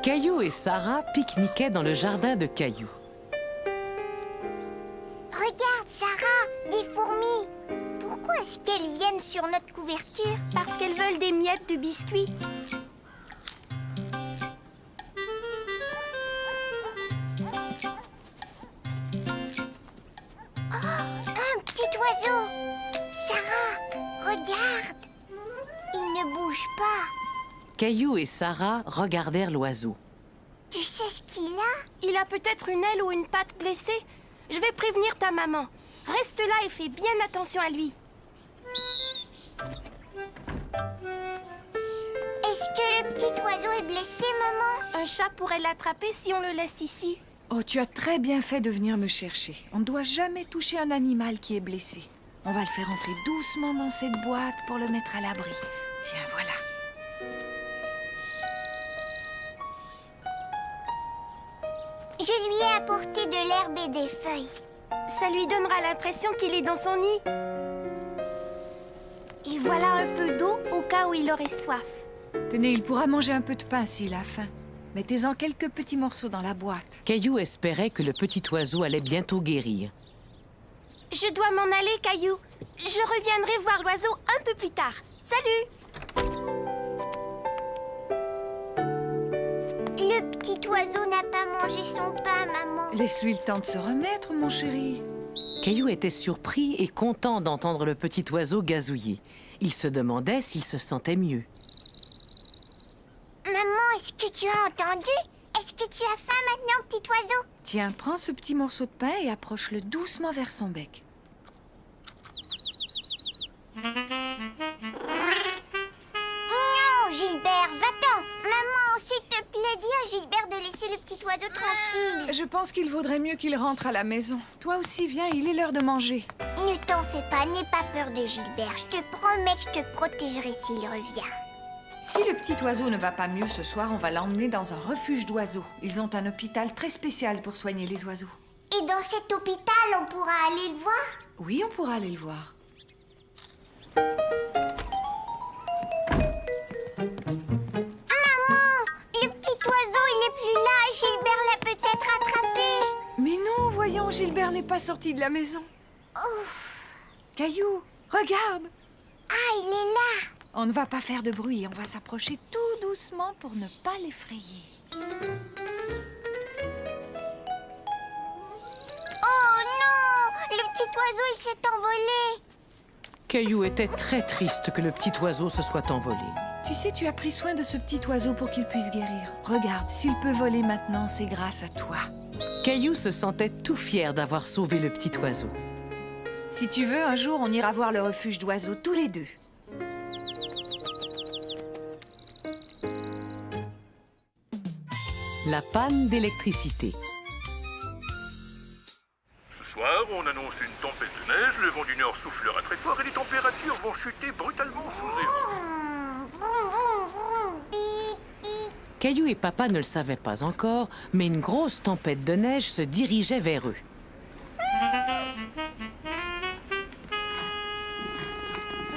Caillou et Sarah pique-niquaient dans le jardin de Caillou. Regarde, Sarah, des fourmis. Pourquoi est-ce qu'elles viennent sur notre couverture? Parce qu'elles veulent des miettes de biscuits. Un petit oiseau. Sarah, regarde. Il ne bouge pas. Caillou et Sarah regardèrent l'oiseau. Tu sais ce qu'il a? Il a peut-être une aile ou une patte blessée. Je vais prévenir ta maman. Reste là et fais bien attention à lui. Est-ce que le petit oiseau est blessé, maman? Un chat pourrait l'attraper si on le laisse ici. Oh, tu as très bien fait de venir me chercher. On ne doit jamais toucher un animal qui est blessé. On va le faire entrer doucement dans cette boîte pour le mettre à l'abri. Tiens, voilà. Je lui ai apporté de l'herbe et des feuilles. Ça lui donnera l'impression qu'il est dans son nid. Et voilà un peu d'eau au cas où il aurait soif. Tenez, il pourra manger un peu de pain s'il a faim. Mettez-en quelques petits morceaux dans la boîte. Caillou espérait que le petit oiseau allait bientôt guérir. Je dois m'en aller, Caillou. Je reviendrai voir l'oiseau un peu plus tard. Salut! Le petit oiseau n'a pas mangé son pain, maman. Laisse-lui le temps de se remettre, mon chéri. Caillou était surpris et content d'entendre le petit oiseau gazouiller. Il se demandait s'il se sentait mieux. Maman, est-ce que tu as entendu? Est-ce que tu as faim maintenant, petit oiseau? Tiens, prends ce petit morceau de pain et approche-le doucement vers son bec. Non, Gilbert, va-t'en. Maman, s'il te plaît, dis à Gilbert de laisser le petit oiseau tranquille. Je pense qu'il vaudrait mieux qu'il rentre à la maison. Toi aussi, viens, il est l'heure de manger. Ne t'en fais pas, n'aie pas peur de Gilbert. Je te promets que je te protégerai s'il revient. Si le petit oiseau ne va pas mieux ce soir, on va l'emmener dans un refuge d'oiseaux. Ils ont un hôpital très spécial pour soigner les oiseaux. Et dans cet hôpital, on pourra aller le voir? Oui, on pourra aller le voir. Maman, le petit oiseau, il est plus là. Gilbert l'a peut-être attrapé. Mais non, voyons, Gilbert n'est pas sorti de la maison. Ouf. Caillou, regarde! Ah, il est là. On ne va pas faire de bruit, on va s'approcher tout doucement pour ne pas l'effrayer. Oh non, le petit oiseau, il s'est envolé. Caillou était très triste que le petit oiseau se soit envolé. Tu sais, tu as pris soin de ce petit oiseau pour qu'il puisse guérir. Regarde, s'il peut voler maintenant, c'est grâce à toi. Caillou se sentait tout fier d'avoir sauvé le petit oiseau. Si tu veux, un jour, on ira voir le refuge d'oiseaux tous les deux. La panne d'électricité. Ce soir, on annonce une tempête de neige, le vent du nord soufflera très fort et les températures vont chuter brutalement sous zéro. Vroom, vroom, vroom, bip, bip. Caillou et Papa ne le savaient pas encore, mais une grosse tempête de neige se dirigeait vers eux.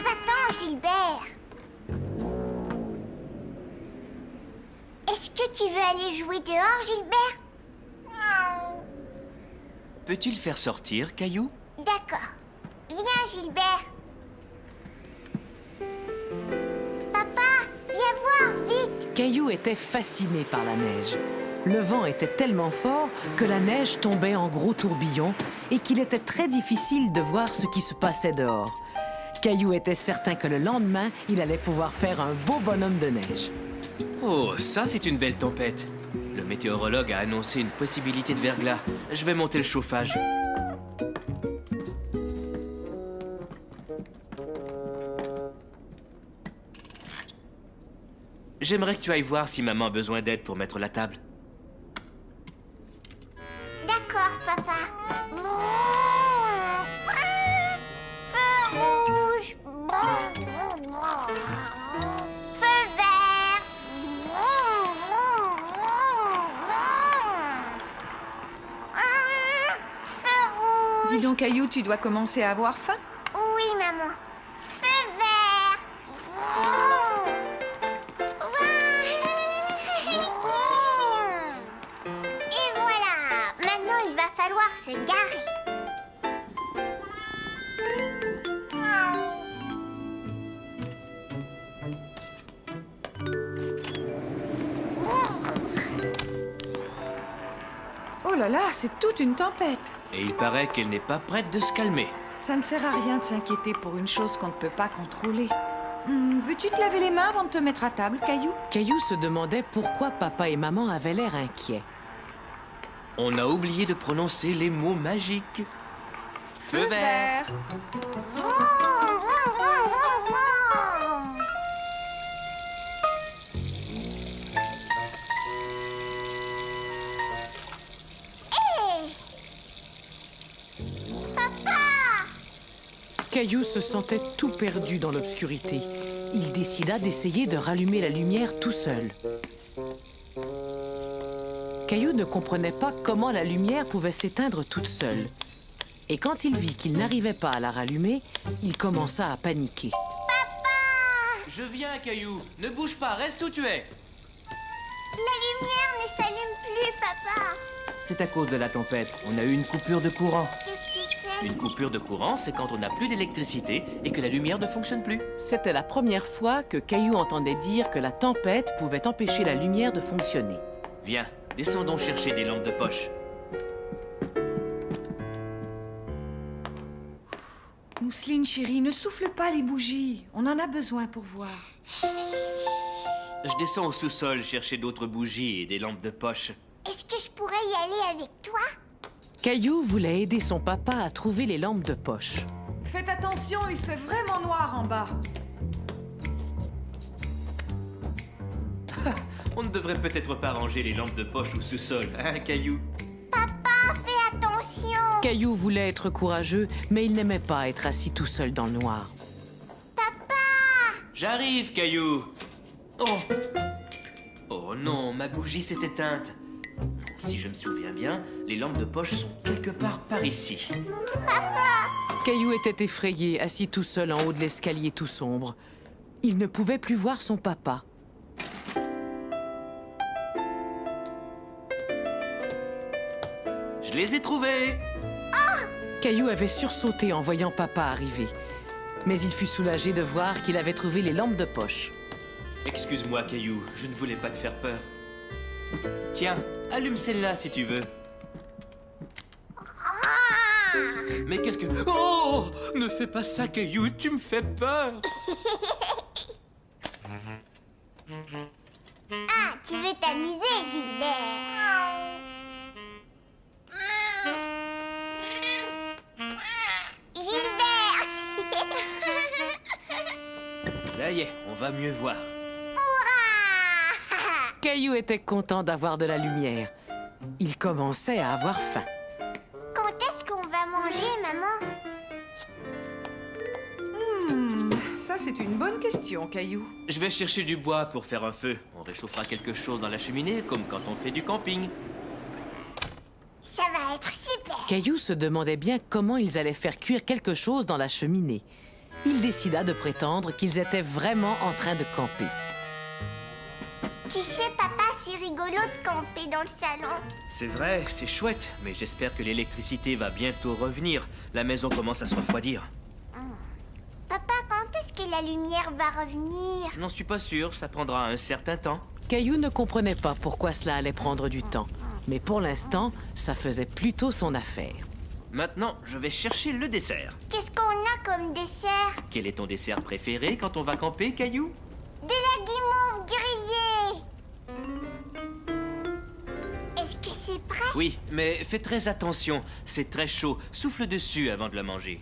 Va-t'en, Gilbert. Est-ce que tu veux aller jouer dehors, Gilbert? Miaou. Peux-tu le faire sortir, Caillou? D'accord. Viens, Gilbert. Papa, viens voir, vite. Caillou était fasciné par la neige. Le vent était tellement fort que la neige tombait en gros tourbillons et qu'il était très difficile de voir ce qui se passait dehors. Caillou était certain que le lendemain, il allait pouvoir faire un beau bonhomme de neige. Oh, ça c'est une belle tempête. Le météorologue a annoncé une possibilité de verglas. Je vais monter le chauffage. J'aimerais que tu ailles voir si maman a besoin d'aide pour mettre la table. D'accord, papa. Vroom. Feu rouge. Vroom, vroom, vroom. Feu vert. Vroom, vroom, vroom, vroom. Feu rouge. Dis donc, Caillou, tu dois commencer à avoir faim. Oui, maman. Feu vert. Vroom. va falloir se garer. Oh là là, c'est toute une tempête. Et il paraît qu'elle n'est pas prête de se calmer. Ça ne sert à rien de s'inquiéter pour une chose qu'on ne peut pas contrôler. Veux-tu te laver les mains avant de te mettre à table, Caillou? Caillou se demandait pourquoi papa et maman avaient l'air inquiets. On a oublié de prononcer les mots magiques. Feu vert. Vroom, vroom, vroom, vroom, vroom. Caillou se sentait tout perdu dans l'obscurité. Il décida d'essayer de rallumer la lumière tout seul. Caillou ne comprenait pas comment la lumière pouvait s'éteindre toute seule. Et quand il vit qu'il n'arrivait pas à la rallumer, il commença à paniquer. Je viens, Caillou. Ne bouge pas, reste où tu es. La lumière ne s'allume plus, papa. C'est à cause de la tempête. On a eu une coupure de courant. Qu'est-ce que c'est? Une coupure de courant, c'est quand on n'a plus d'électricité et que la lumière ne fonctionne plus. C'était la première fois que Caillou entendait dire que la tempête pouvait empêcher la lumière de fonctionner. Viens, descendons chercher des lampes de poche. Mousseline, chérie, ne souffle pas les bougies. On en a besoin pour voir. Je descends au sous-sol chercher d'autres bougies et des lampes de poche. Est-ce que je pourrais y aller avec toi? Caillou voulait aider son papa à trouver les lampes de poche. Faites attention, il fait vraiment noir en bas. On ne devrait peut-être pas ranger les lampes de poche au sous-sol, hein, Caillou? Fais attention. Caillou voulait être courageux, mais il n'aimait pas être assis tout seul dans le noir. J'arrive, Caillou. Oh! Oh non, ma bougie s'est éteinte. Si je me souviens bien, les lampes de poche sont quelque part par ici. Caillou était effrayé, assis tout seul en haut de l'escalier tout sombre. Il ne pouvait plus voir son papa. Je les ai trouvés! Caillou avait sursauté en voyant papa arriver. Mais il fut soulagé de voir qu'il avait trouvé les lampes de poche. Excuse-moi, Caillou, je ne voulais pas te faire peur. Tiens, allume celle-là si tu veux. Mais qu'est-ce que... Oh! Ne fais pas ça, Caillou, tu me fais peur! Ah, tu veux t'amuser, Gilbert? Gilbert! Ça y est, on va mieux voir. Caillou était content d'avoir de la lumière. Il commençait à avoir faim. Quand est-ce qu'on va manger, maman? Ça, c'est une bonne question, Caillou. Je vais chercher du bois pour faire un feu. On réchauffera quelque chose dans la cheminée, comme quand on fait du camping. Ça va être super. Caillou se demandait bien comment ils allaient faire cuire quelque chose dans la cheminée. Il décida de prétendre qu'ils étaient vraiment en train de camper. Tu sais, papa, c'est rigolo de camper dans le salon. C'est vrai, c'est chouette, mais j'espère que l'électricité va bientôt revenir. La maison commence à se refroidir. Papa, quand est-ce que la lumière va revenir? Je n'en suis pas sûr, ça prendra un certain temps. Caillou ne comprenait pas pourquoi cela allait prendre du temps. Mais pour l'instant, ça faisait plutôt son affaire. Maintenant, je vais chercher le dessert. Qu'est-ce qu'on a comme dessert? Quel est ton dessert préféré quand on va camper, Caillou? De la guimauve grillée. Est-ce que c'est prêt? Oui, mais fais très attention, c'est très chaud. Souffle dessus avant de le manger.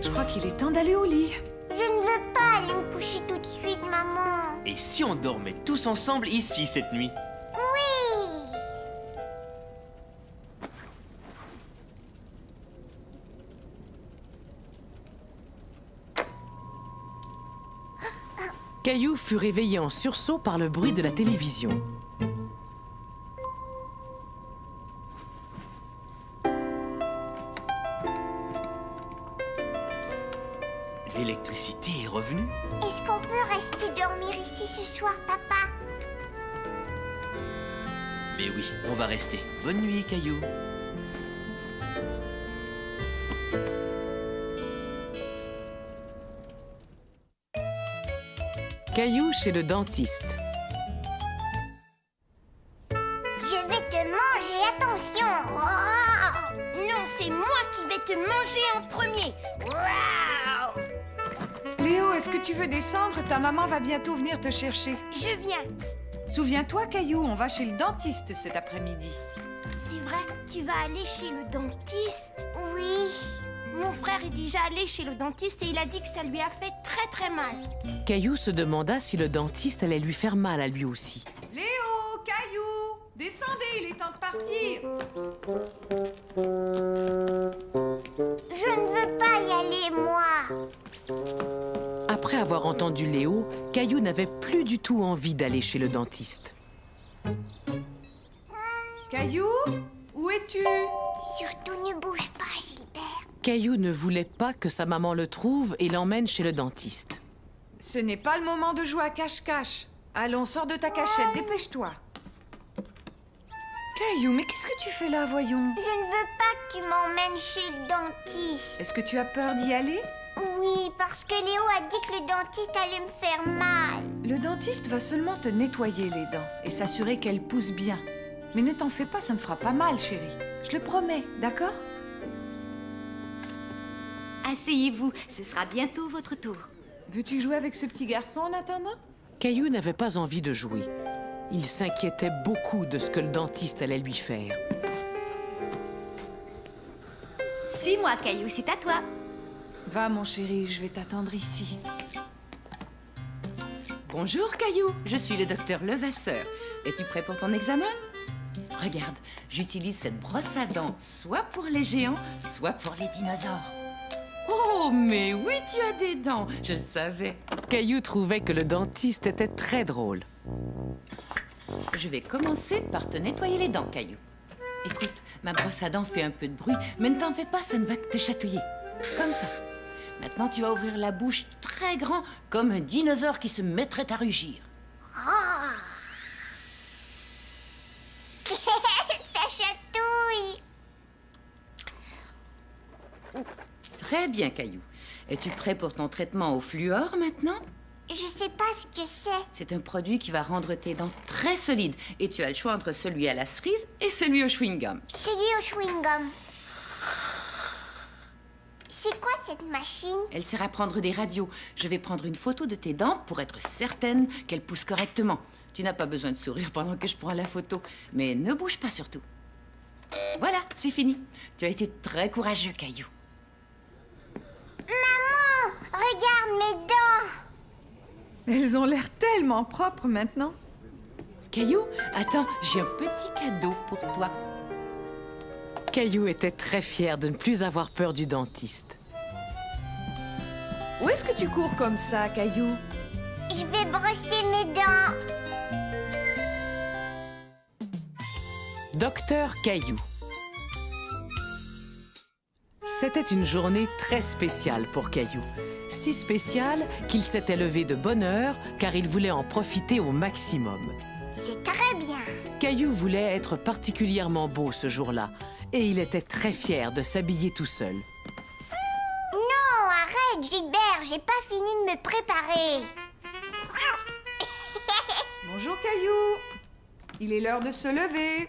Je crois qu'il est temps d'aller au lit. Je ne veux pas aller me coucher tout de suite, maman. Et si on dormait tous ensemble ici cette nuit? Oui. Caillou fut réveillé en sursaut par le bruit de la télévision. L'électricité est revenue? Est-ce qu'on peut rester dormir ici ce soir, papa? Mais oui, on va rester. Bonne nuit, Caillou. Caillou chez le dentiste. Je vais te manger, attention! Oh! Non, c'est moi qui vais te manger en premier. Waouh! Léo, est-ce que tu veux descendre? Ta maman va bientôt venir te chercher. Je viens. Souviens-toi, Caillou, on va chez le dentiste cet après-midi. C'est vrai, tu vas aller chez le dentiste? Oui. Mon frère est déjà allé chez le dentiste et il a dit que ça lui a fait très très mal. Caillou se demanda si le dentiste allait lui faire mal à lui aussi. Léo, Caillou, descendez, il est temps de partir. Je ne veux pas y aller, moi. Après avoir entendu Léo, Caillou n'avait plus du tout envie d'aller chez le dentiste. Caillou, où es-tu? Surtout ne bouge pas, Gilbert. Caillou ne voulait pas que sa maman le trouve et l'emmène chez le dentiste. Ce n'est pas le moment de jouer à cache-cache. Allons, sors de ta cachette, dépêche-toi. Caillou, mais qu'est-ce que tu fais là, voyons? Je ne veux pas que tu m'emmènes chez le dentiste. Est-ce que tu as peur d'y aller? Oui, parce que Léo a dit que le dentiste allait me faire mal. Le dentiste va seulement te nettoyer les dents et s'assurer qu'elles poussent bien. Mais ne t'en fais pas, ça ne fera pas mal, chérie. Je le promets, d'accord? Asseyez-vous, ce sera bientôt votre tour. Veux-tu jouer avec ce petit garçon en attendant? Caillou n'avait pas envie de jouer. Il s'inquiétait beaucoup de ce que le dentiste allait lui faire. Suis-moi, Caillou, c'est à toi. Va, mon chéri, je vais t'attendre ici. Bonjour Caillou, je suis le docteur Levasseur. Es-tu prêt pour ton examen? Regarde, j'utilise cette brosse à dents soit pour les géants, soit pour les dinosaures. Oh, mais oui, tu as des dents, je le savais. Caillou trouvait que le dentiste était très drôle. Je vais commencer par te nettoyer les dents, Caillou. Écoute, ma brosse à dents fait un peu de bruit, mais ne t'en fais pas, ça ne va que te chatouiller. Comme ça. Maintenant, tu vas ouvrir la bouche très grand, comme un dinosaure qui se mettrait à rugir. Ça chatouille. Très bien, Caillou. Es-tu prêt pour ton traitement au fluor maintenant? Je sais pas ce que c'est. C'est un produit qui va rendre tes dents très solides. Et tu as le choix entre celui à la cerise et celui au chewing-gum. Celui au chewing-gum. C'est quoi cette machine? Elle sert à prendre des radios. Je vais prendre une photo de tes dents pour être certaine qu'elles poussent correctement. Tu n'as pas besoin de sourire pendant que je prends la photo. Mais ne bouge pas surtout. Voilà, c'est fini. Tu as été très courageux, Caillou. Maman, regarde mes dents. Elles ont l'air tellement propres maintenant. Caillou, attends, j'ai un petit cadeau pour toi. Caillou était très fier de ne plus avoir peur du dentiste. Où est-ce que tu cours comme ça, Caillou? Je vais brosser mes dents. Docteur Caillou. C'était une journée très spéciale pour Caillou. Si spéciale qu'il s'était levé de bonne heure car il voulait en profiter au maximum. C'est très bien. Caillou voulait être particulièrement beau ce jour-là et il était très fier de s'habiller tout seul. Non, arrête, Gilbert, j'ai pas fini de me préparer. Bonjour, Caillou. Il est l'heure de se lever.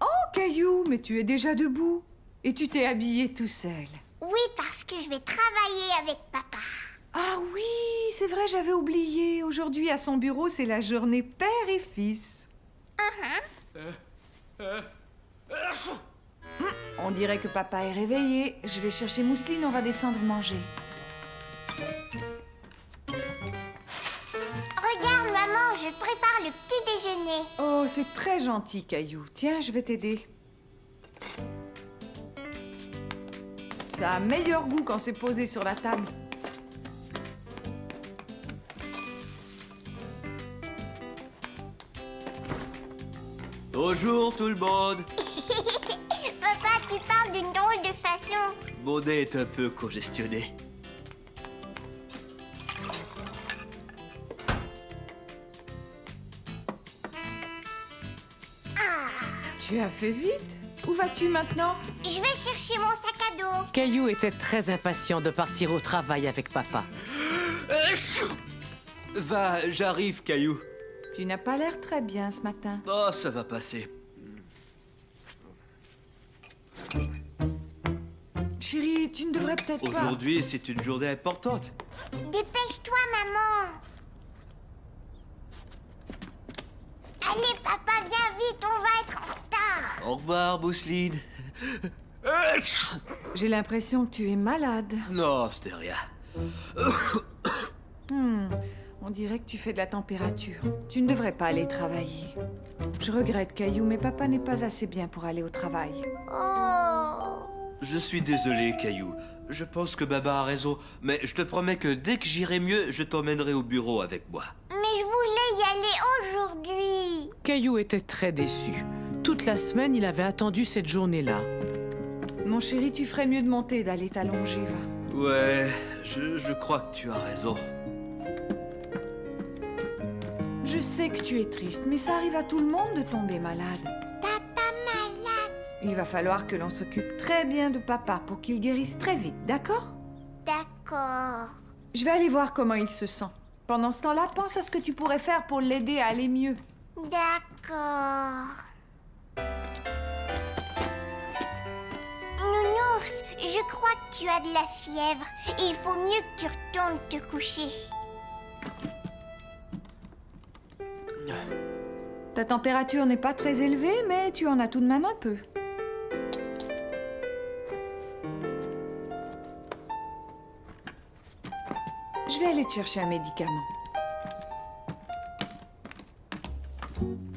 Oh, Caillou, mais tu es déjà debout. Et tu t'es habillé tout seul. Oui, parce que je vais travailler avec papa. Ah oui, c'est vrai, j'avais oublié. Aujourd'hui, à son bureau, c'est la journée père et fils. On dirait que papa est réveillé. Je vais chercher Mousseline, on va descendre manger. Regarde, maman, je prépare le petit déjeuner. Oh, c'est très gentil, Caillou. Tiens, je vais t'aider. Ça a meilleur goût quand c'est posé sur la table. Bonjour tout le monde. Papa, tu parles d'une drôle de façon. Mon nez est un peu congestionné. Tu as fait vite. Où vas-tu maintenant? Je vais chercher mon sac à dos. Caillou était très impatient de partir au travail avec papa. Va, j'arrive, Caillou. Tu n'as pas l'air très bien ce matin. Oh, ça va passer. Chérie, tu ne devrais peut-être pas... Aujourd'hui, c'est une journée importante. Dépêche-toi, maman. Allez, papa, viens vite, on va être en retard. Au revoir, Mousseline. J'ai l'impression que tu es malade. Non, c'était rien. On dirait que tu fais de la température. Tu ne devrais pas aller travailler. Je regrette, Caillou, mais papa n'est pas assez bien pour aller au travail. Oh. Je suis désolé, Caillou. Je pense que Baba a raison, mais je te promets que dès que j'irai mieux, je t'emmènerai au bureau avec moi. Mais je voulais y aller aujourd'hui. Caillou était très déçu. Toute la semaine, il avait attendu cette journée-là. Mon chéri, tu ferais mieux de monter et d'aller t'allonger, va. Ouais, je crois que tu as raison. Je sais que tu es triste, mais ça arrive à tout le monde de tomber malade. Papa malade. Il va falloir que l'on s'occupe très bien de papa pour qu'il guérisse très vite, d'accord? D'accord. Je vais aller voir comment il se sent. Pendant ce temps-là, pense à ce que tu pourrais faire pour l'aider à aller mieux. D'accord. Nounours, je crois que tu as de la fièvre. Il faut mieux que tu retournes te coucher. Ta température n'est pas très élevée, mais tu en as tout de même un peu. Je vais aller te chercher un médicament.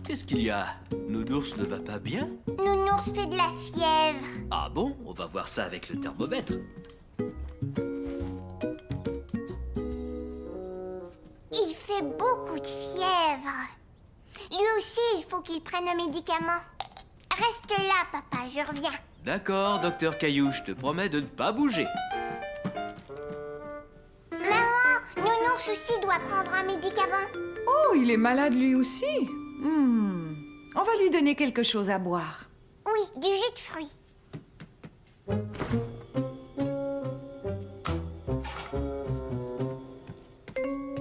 Qu'est-ce qu'il y a? Nounours ne va pas bien? Nounours fait de la fièvre. Ah bon? On va voir ça avec le thermomètre. Il fait beaucoup de fièvre. Lui aussi, il faut qu'il prenne un médicament. Reste là, papa, je reviens. D'accord, docteur Caillou, je te promets de ne pas bouger. Maman, Nounours aussi doit prendre un médicament. Oh, il est malade lui aussi. On va lui donner quelque chose à boire. Oui, du jus de fruits.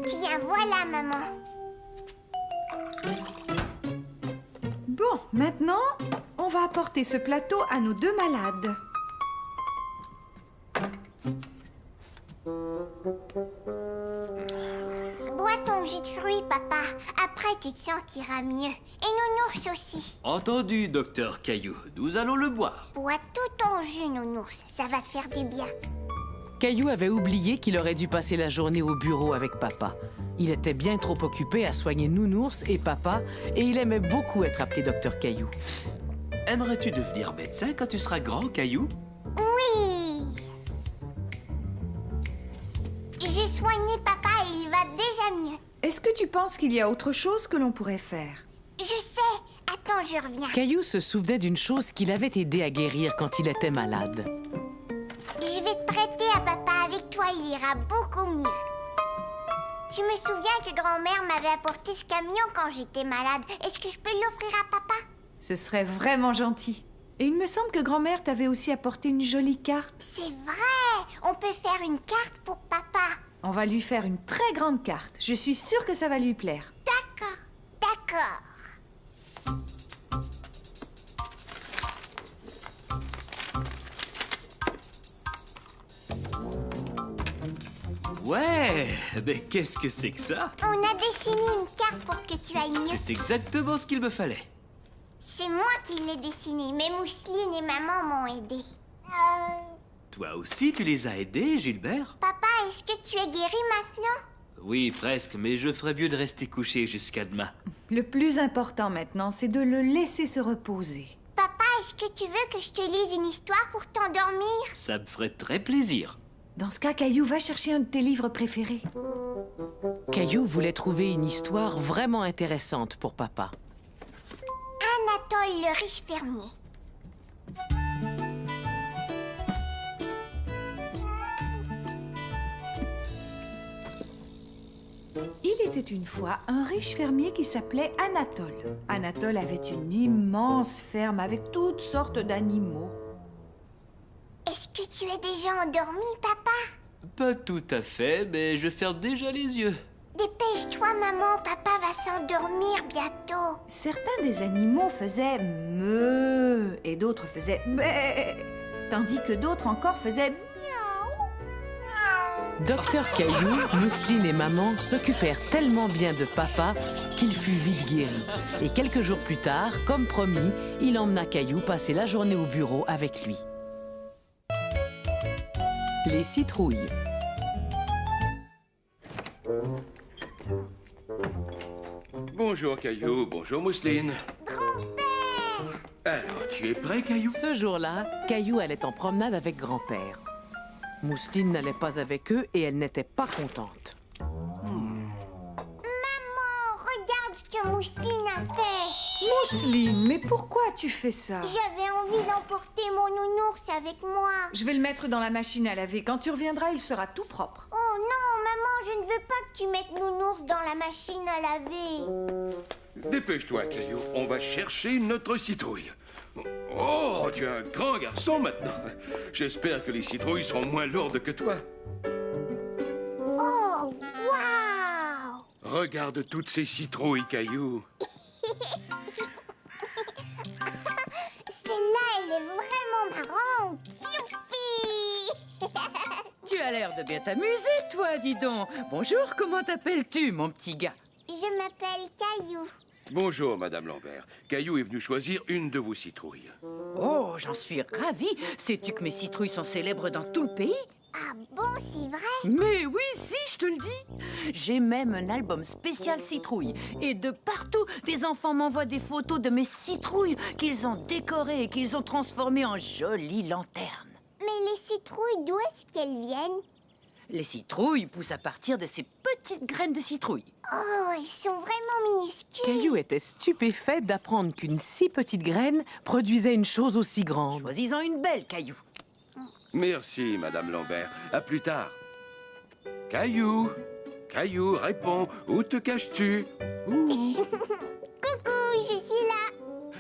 Tiens, voilà, maman. Bon, maintenant, on va apporter ce plateau à nos deux malades. Bois ton jus de fruits, papa. Après, tu te sentiras mieux. Et Nounours aussi. Entendu, docteur Caillou, nous allons le boire. Bois tout ton jus, Nounours. Ça va te faire du bien. Caillou avait oublié qu'il aurait dû passer la journée au bureau avec papa. Il était bien trop occupé à soigner Nounours et papa, et il aimait beaucoup être appelé docteur Caillou. Aimerais-tu devenir médecin quand tu seras grand, Caillou? Oui. J'ai soigné papa et il va déjà mieux. Est-ce que tu penses qu'il y a autre chose que l'on pourrait faire? Je sais. Attends, je reviens. Caillou se souvenait d'une chose qui l'avait aidé à guérir quand il était malade. Je vais te prêter à papa. Avec toi, il ira beaucoup mieux. Je me souviens que grand-mère m'avait apporté ce camion quand j'étais malade. Est-ce que je peux l'offrir à papa? Ce serait vraiment gentil. Et il me semble que grand-mère t'avait aussi apporté une jolie carte. C'est vrai. On peut faire une carte pour papa. On va lui faire une très grande carte. Je suis sûre que ça va lui plaire. D'accord. D'accord. Ouais, mais qu'est-ce que c'est que ça? On a dessiné une carte pour que tu ailles mieux. C'est exactement ce qu'il me fallait. C'est moi qui l'ai dessiné, mais Mousseline et maman m'ont aidé. Toi aussi, tu les as aidés, Gilbert? Papa, est-ce que tu es guéri maintenant? Oui, presque, mais je ferais mieux de rester couché jusqu'à demain. Le plus important maintenant, c'est de le laisser se reposer. Papa, est-ce que tu veux que je te lise une histoire pour t'endormir? Ça me ferait très plaisir. Dans ce cas, Caillou, va chercher un de tes livres préférés. Caillou voulait trouver une histoire vraiment intéressante pour papa. Anatole le riche fermier. Il était une fois un riche fermier qui s'appelait Anatole. Anatole avait une immense ferme avec toutes sortes d'animaux. Est-ce que tu es déjà endormi, papa? Pas tout à fait, mais je ferme déjà les yeux. Dépêche-toi, maman, papa va s'endormir bientôt. Certains des animaux faisaient meuh et d'autres faisaient bé, tandis que d'autres encore faisaient miaou. Docteur Caillou, Mousseline et maman s'occupèrent tellement bien de papa qu'il fut vite guéri. Et quelques jours plus tard, comme promis, il emmena Caillou passer la journée au bureau avec lui. Les citrouilles. Bonjour Caillou, bonjour Mousseline. Grand-père! Alors, tu es prêt Caillou? Ce jour-là, Caillou allait en promenade avec grand-père. Mousseline n'allait pas avec eux et elle n'était pas contente. Maman, regarde ce que Mousseline a fait. Mousseline, mais pourquoi tu fais ça? J'avais envie d'emporter mon nounours avec moi. Je vais le mettre dans la machine à laver. Quand tu reviendras, il sera tout propre. Oh non, maman, je ne veux pas que tu mettes nounours dans la machine à laver. Dépêche-toi Caillou, on va chercher notre citrouille. Oh, tu es un grand garçon maintenant. J'espère que les citrouilles seront moins lourdes que toi. Oh, waouh! Regarde toutes ces citrouilles, Caillou. Celle-là, elle est vraiment marrante. Youpi! Tu as l'air de bien t'amuser, toi, dis donc. Bonjour, comment t'appelles-tu, mon petit gars? Je m'appelle Caillou. Bonjour, Madame Lambert. Caillou est venu choisir une de vos citrouilles. Oh, j'en suis ravie. Sais-tu que mes citrouilles sont célèbres dans tout le pays? Ah bon, c'est vrai? Mais oui, si, je te le dis. J'ai même un album spécial citrouille. Et de partout, des enfants m'envoient des photos de mes citrouilles qu'ils ont décorées et qu'ils ont transformées en jolies lanternes. Mais les citrouilles, d'où est-ce qu'elles viennent? Les citrouilles poussent à partir de ces petites graines de citrouille. Oh, ils sont vraiment minuscules. Caillou était stupéfait d'apprendre qu'une si petite graine produisait une chose aussi grande. Choisis-en une belle, Caillou. Merci, Madame Lambert. À plus tard. Caillou, Caillou, réponds. Où te caches-tu? Ouh. Coucou, je suis là.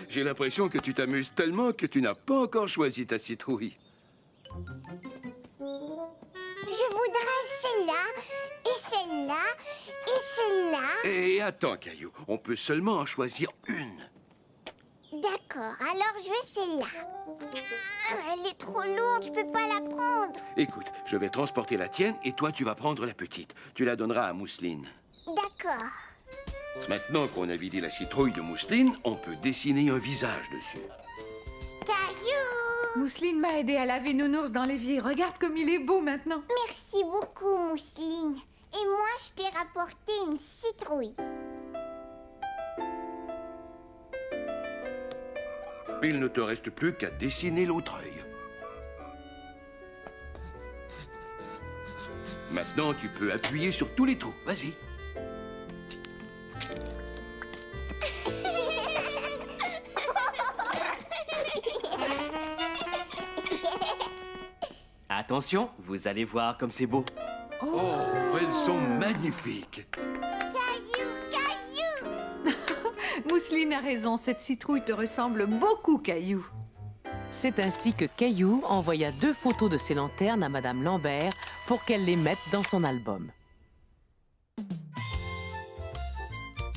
J'ai l'impression que tu t'amuses tellement que tu n'as pas encore choisi ta citrouille. Je voudrais celle-là, et celle-là, et celle-là. Et attends, Caillou, on peut seulement en choisir une. D'accord, alors je veux celle-là. Elle est trop lourde, je peux pas la prendre. Écoute, je vais transporter la tienne et toi, tu vas prendre la petite. Tu la donneras à Mousseline. D'accord. Maintenant qu'on a vidé la citrouille de Mousseline, on peut dessiner un visage dessus. Caillou! Mousseline m'a aidé à laver Nounours dans l'évier. Regarde comme il est beau maintenant. Merci beaucoup, Mousseline. Et moi, je t'ai rapporté une citrouille. Il ne te reste plus qu'à dessiner l'autre œil. Maintenant, tu peux appuyer sur tous les trous. Vas-y. Attention, vous allez voir comme c'est beau. Oh, elles sont magnifiques. Caillou, Caillou! Mousseline a raison, cette citrouille te ressemble beaucoup, Caillou. C'est ainsi que Caillou envoya 2 photos de ses lanternes à Madame Lambert pour qu'elle les mette dans son album.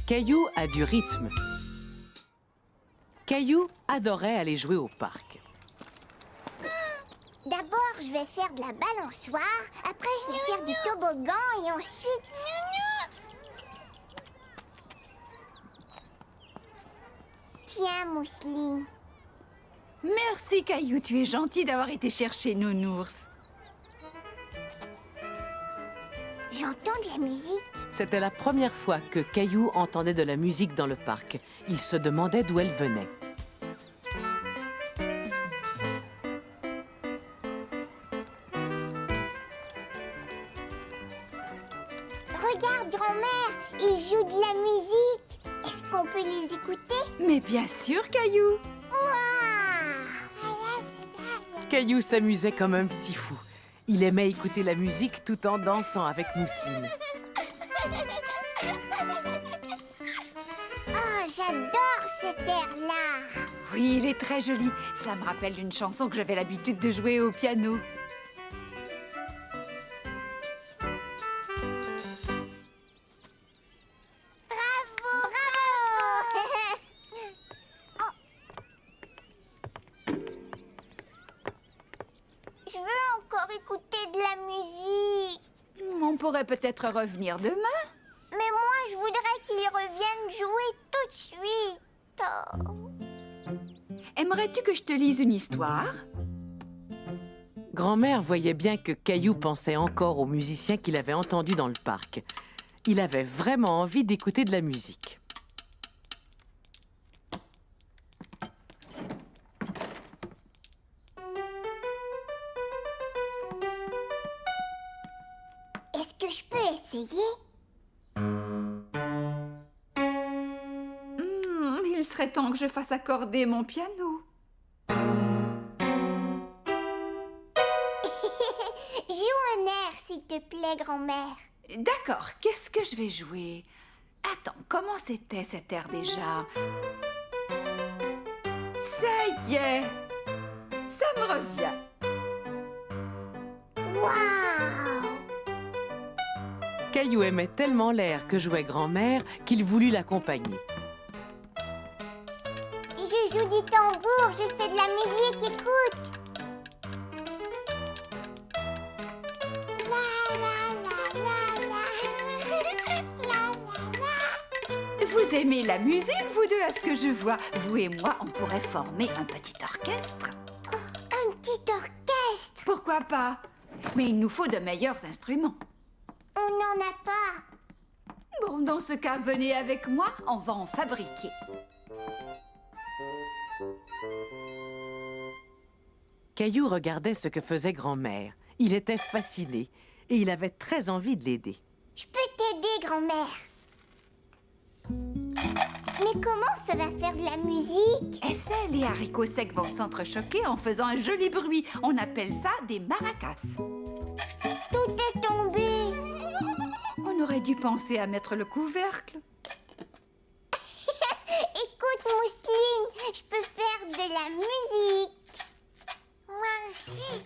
Caillou a du rythme. Caillou adorait aller jouer au parc. D'abord, je vais faire de la balançoire. Après, je vais faire du toboggan et ensuite... Tiens, Mousseline. Merci, Caillou. Tu es gentil d'avoir été chercher Nounours. J'entends de la musique. C'était la première fois que Caillou entendait de la musique dans le parc. Il se demandait d'où elle venait. Regarde, grand-mère, ils jouent de la musique. Est-ce qu'on peut les écouter? Mais bien sûr, Caillou. Ouah! Caillou s'amusait comme un petit fou. Il aimait écouter la musique tout en dansant avec Mousseline. Oh, j'adore cet air-là. Oui, il est très joli. Ça me rappelle une chanson que j'avais l'habitude de jouer au piano. Bravo. Je veux encore écouter de la musique. On pourrait peut-être revenir demain. Mais moi, je voudrais qu'ils reviennent jouer tout de suite. Oh. Aimerais-tu que je te lise une histoire? Grand-mère voyait bien que Caillou pensait encore aux musiciens qu'il avait entendus dans le parc. Il avait vraiment envie d'écouter de la musique. Est-ce que je peux essayer? Il serait temps que je fasse accorder mon piano. Joue un air, s'il te plaît, grand-mère. D'accord, qu'est-ce que je vais jouer? Attends, comment c'était cet air déjà? Ça y est! Ça me revient. Waouh! Caillou aimait tellement l'air que jouait grand-mère qu'il voulut l'accompagner. Je joue du tambour, je fais de la musique, écoute. La la la la la. La la la. Vous aimez la musique, vous deux, à ce que je vois? Vous et moi, on pourrait former un petit orchestre. Un petit orchestre. Pourquoi pas? Mais il nous faut de meilleurs instruments. On n'en a pas. Bon, dans ce cas, venez avec moi, on va en fabriquer. Caillou regardait ce que faisait grand-mère. Il était fasciné et il avait très envie de l'aider. Je peux t'aider, grand-mère. Mais comment ça va faire de la musique? Essaie, les haricots secs vont s'entrechoquer en faisant un joli bruit. On appelle ça des maracas. Tout est tombé. On aurait dû penser à mettre le couvercle. Écoute, Mousseline, je peux faire de la musique. Moi aussi.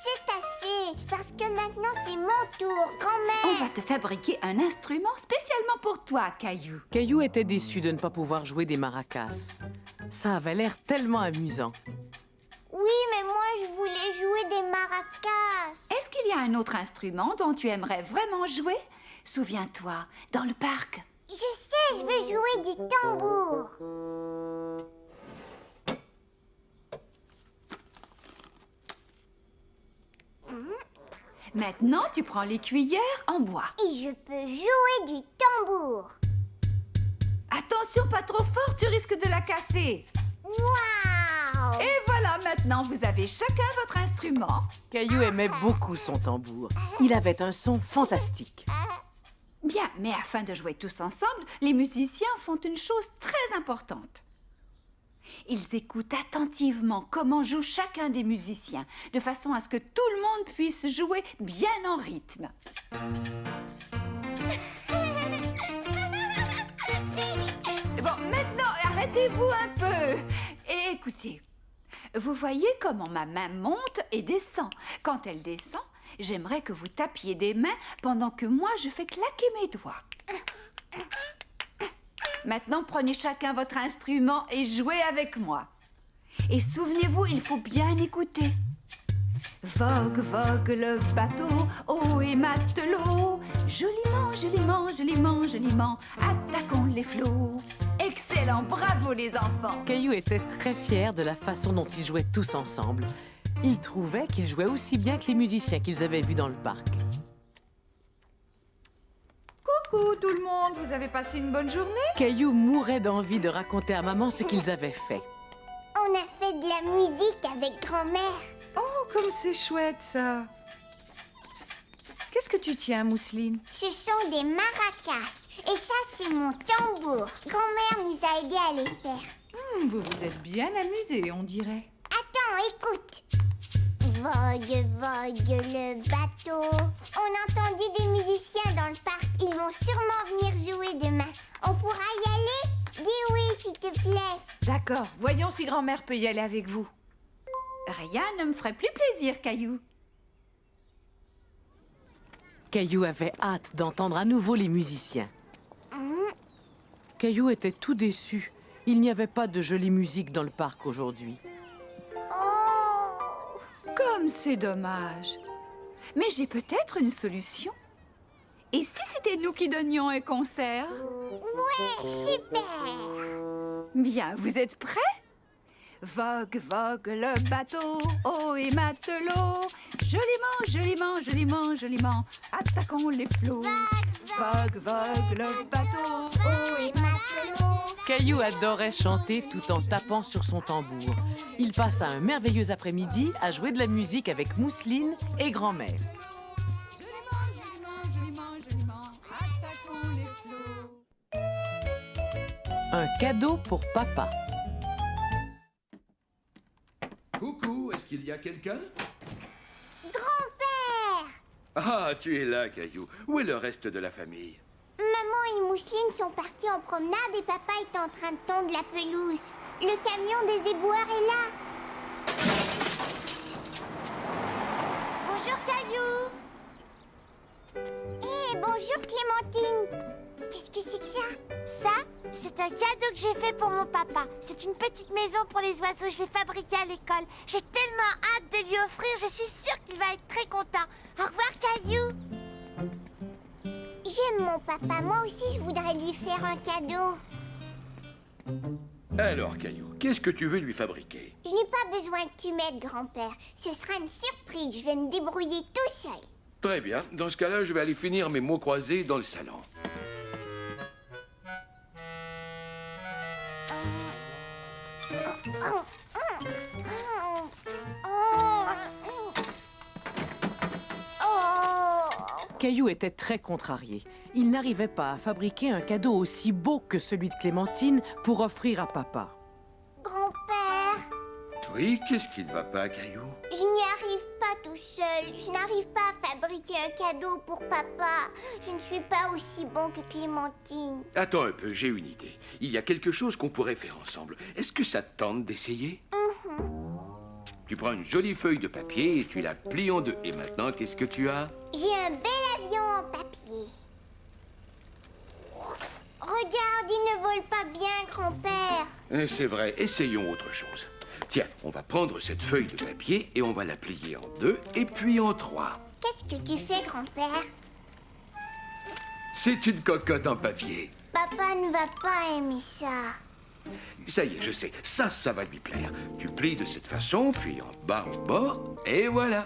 C'est assez, parce que maintenant c'est mon tour, On grand-mère. va te fabriquer un instrument spécialement pour toi, Caillou. Caillou était déçu de ne pas pouvoir jouer des maracas. Ça avait l'air tellement amusant. Oui, mais moi je voulais jouer des maracas. Est-ce qu'il y a un autre instrument dont tu aimerais vraiment jouer? Souviens-toi, dans le parc. Je sais, je veux jouer du tambour. Maintenant, tu prends les cuillères en bois. Et je peux jouer du tambour. Attention, pas trop fort, tu risques de la casser. Waouh! Et voilà, maintenant, vous avez chacun votre instrument. Caillou aimait beaucoup son tambour. Il avait un son fantastique. Bien, mais afin de jouer tous ensemble, les musiciens font une chose très importante. Ils écoutent attentivement comment joue chacun des musiciens, de façon à ce que tout le monde puisse jouer bien en rythme. Bon, maintenant, arrêtez-vous un peu et écoutez. Vous voyez comment ma main monte et descend. Quand elle descend, j'aimerais que vous tapiez des mains pendant que moi, je fais claquer mes doigts. Maintenant, prenez chacun votre instrument et jouez avec moi. Et souvenez-vous, il faut bien écouter. Vogue, vogue le bateau, eau et matelot. Joliment, joliment, joliment, joliment, attaquons les flots. Excellent, bravo les enfants. Caillou était très fier de la façon dont ils jouaient tous ensemble. Il trouvait qu'ils jouaient aussi bien que les musiciens qu'ils avaient vus dans le parc. Coucou tout le monde, vous avez passé une bonne journée? Caillou mourait d'envie de raconter à maman ce qu'ils avaient fait. On a fait de la musique avec grand-mère. Oh, comme c'est chouette ça! Qu'est-ce que tu tiens, Mousseline? Ce sont des maracas. Et ça, c'est mon tambour. Grand-mère nous a aidés à les faire. Vous vous êtes bien amusés, on dirait. Attends, écoute. Vogue, vogue le bateau. On entendit des musiciens dans le parc. Ils vont sûrement venir jouer demain. On pourra y aller? Dis oui, s'il te plaît. D'accord, voyons si grand-mère peut y aller avec vous. Rien ne me ferait plus plaisir, Caillou. Caillou avait hâte d'entendre à nouveau les musiciens. Caillou était tout déçu. Il n'y avait pas de jolie musique dans le parc aujourd'hui. Oh! Comme c'est dommage. Mais j'ai peut-être une solution. Et si c'était nous qui donnions un concert? Ouais, super! Bien, vous êtes prêts? Vogue, vogue le bateau, oh et matelot. Joliment, joliment, joliment, joliment, attaquons les flots. Vogue, vogue le bateau, oh et matelot. Caillou adorait chanter tout en tapant sur son tambour. Il passa un merveilleux après-midi à jouer de la musique avec Mousseline et grand-mère. Joliment, joliment, joliment, attaquons les flots. Un cadeau pour papa. Coucou, est-ce qu'il y a quelqu'un? Grand-père! Ah, tu es là, Caillou. Où est le reste de la famille? Maman et Mousseline sont partis en promenade et papa est en train de tondre la pelouse. Le camion des éboueurs est là. Bonjour Caillou. Hé, bonjour Clémentine. Qu'est-ce que c'est que ça? Ça, c'est un cadeau que j'ai fait pour mon papa. C'est une petite maison pour les oiseaux. Je l'ai fabriquée à l'école. J'ai tellement hâte de lui offrir. Je suis sûre qu'il va être très content. Au revoir, Caillou. J'aime mon papa. Moi aussi, je voudrais lui faire un cadeau. Alors, Caillou, qu'est-ce que tu veux lui fabriquer? Je n'ai pas besoin que tu m'aides, grand-père. Ce sera une surprise. Je vais me débrouiller tout seul. Très bien. Dans ce cas-là, je vais aller finir mes mots croisés dans le salon. Caillou était très contrarié. Il n'arrivait pas à fabriquer un cadeau aussi beau que celui de Clémentine pour offrir à papa. Grand-père, Oui, qu'est-ce qui ne va pas, Caillou? je n'y arrive pas tout seul. Je n'arrive pas à fabriquer un cadeau pour papa. Je ne suis pas aussi bon que Clémentine. Attends un peu, j'ai une idée. Il y a quelque chose qu'on pourrait faire ensemble. Est-ce que ça te tente d'essayer? Tu prends une jolie feuille de papier et tu la plies en deux. Et maintenant, qu'est-ce que tu as? J'ai un bel avion en papier. Regarde, il ne vole pas bien, grand-père. C'est vrai, essayons autre chose. Tiens, on va prendre cette feuille de papier et on va la plier en deux et puis en trois. Qu'est-ce que tu fais, grand-père? C'est une cocotte en papier. Papa ne va pas aimer ça. Ça y est, je sais, ça va lui plaire. Tu plies de cette façon, puis en bas, en bord, et voilà.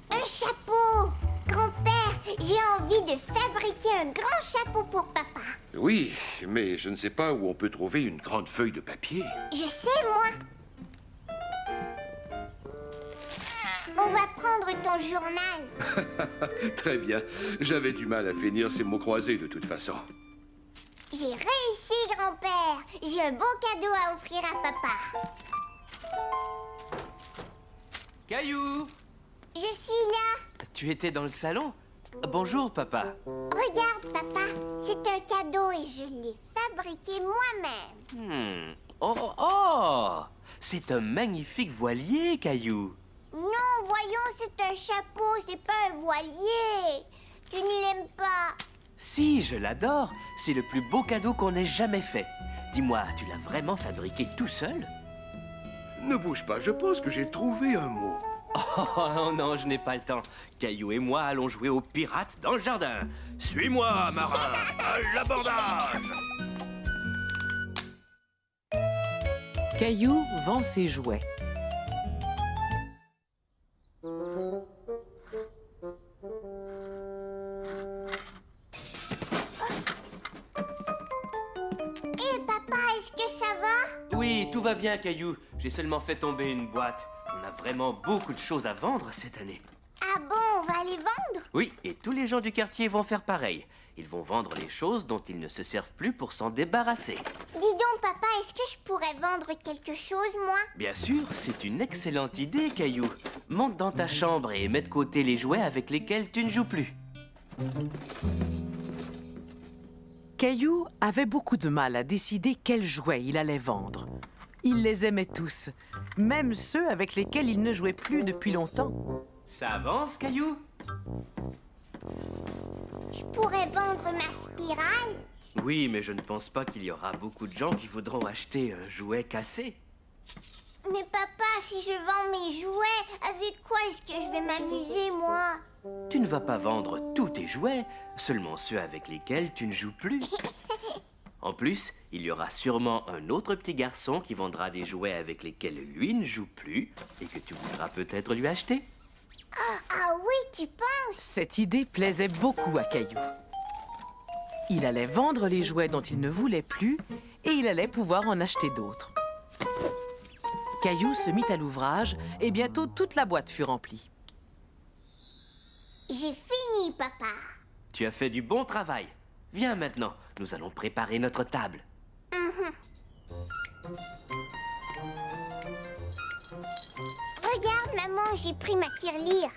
Un chapeau! Grand-père, j'ai envie de fabriquer un grand chapeau pour papa. Oui, mais je ne sais pas où on peut trouver une grande feuille de papier. Je sais, moi. On va prendre ton journal. Très bien, j'avais du mal à finir ces mots croisés de toute façon. J'ai réussi, grand-père. J'ai un beau cadeau à offrir à papa. Caillou, Je suis là. tu étais dans le salon? Bonjour, papa. Regarde, papa. C'est un cadeau et je l'ai fabriqué moi-même. Oh, oh, oh! C'est un magnifique voilier, Caillou. Non, voyons, c'est un chapeau, c'est pas un voilier. Tu ne l'aimes pas. Si, je l'adore. C'est le plus beau cadeau qu'on ait jamais fait. Dis-moi, tu l'as vraiment fabriqué tout seul? Ne bouge pas, je pense que j'ai trouvé un mot. Oh non, je n'ai pas le temps. Caillou et moi allons jouer aux pirates dans le jardin. Suis-moi, marin, à l'abordage! Caillou vend ses jouets. Hé, papa, est-ce que ça va? Oui, tout va bien, Caillou. J'ai seulement fait tomber une boîte. On a vraiment beaucoup de choses à vendre cette année. Ah bon, on va aller les vendre? Oui, et tous les gens du quartier vont faire pareil. Ils vont vendre les choses dont ils ne se servent plus pour s'en débarrasser. Dis donc, papa, est-ce que je pourrais vendre quelque chose, moi? Bien sûr, c'est une excellente idée, Caillou. Monte dans ta chambre et mets de côté les jouets avec lesquels tu ne joues plus. Caillou avait beaucoup de mal à décider quels jouets il allait vendre. Il les aimait tous, même ceux avec lesquels il ne jouait plus depuis longtemps. Ça avance, Caillou? Je pourrais vendre ma spirale? Oui, mais je ne pense pas qu'il y aura beaucoup de gens qui voudront acheter un jouet cassé. Mais papa, si je vends mes jouets, avec quoi est-ce que je vais m'amuser, moi? Tu ne vas pas vendre tous tes jouets, seulement ceux avec lesquels tu ne joues plus. En plus, il y aura sûrement un autre petit garçon qui vendra des jouets avec lesquels lui ne joue plus et que tu voudras peut-être lui acheter. Ah oui, tu penses? Cette idée plaisait beaucoup à Caillou. Il allait vendre les jouets dont il ne voulait plus et il allait pouvoir en acheter d'autres. Caillou se mit à l'ouvrage et bientôt toute la boîte fut remplie. J'ai fini, papa. Tu as fait du bon travail. Viens maintenant, nous allons préparer notre table. Regarde, maman, j'ai pris ma tirelire.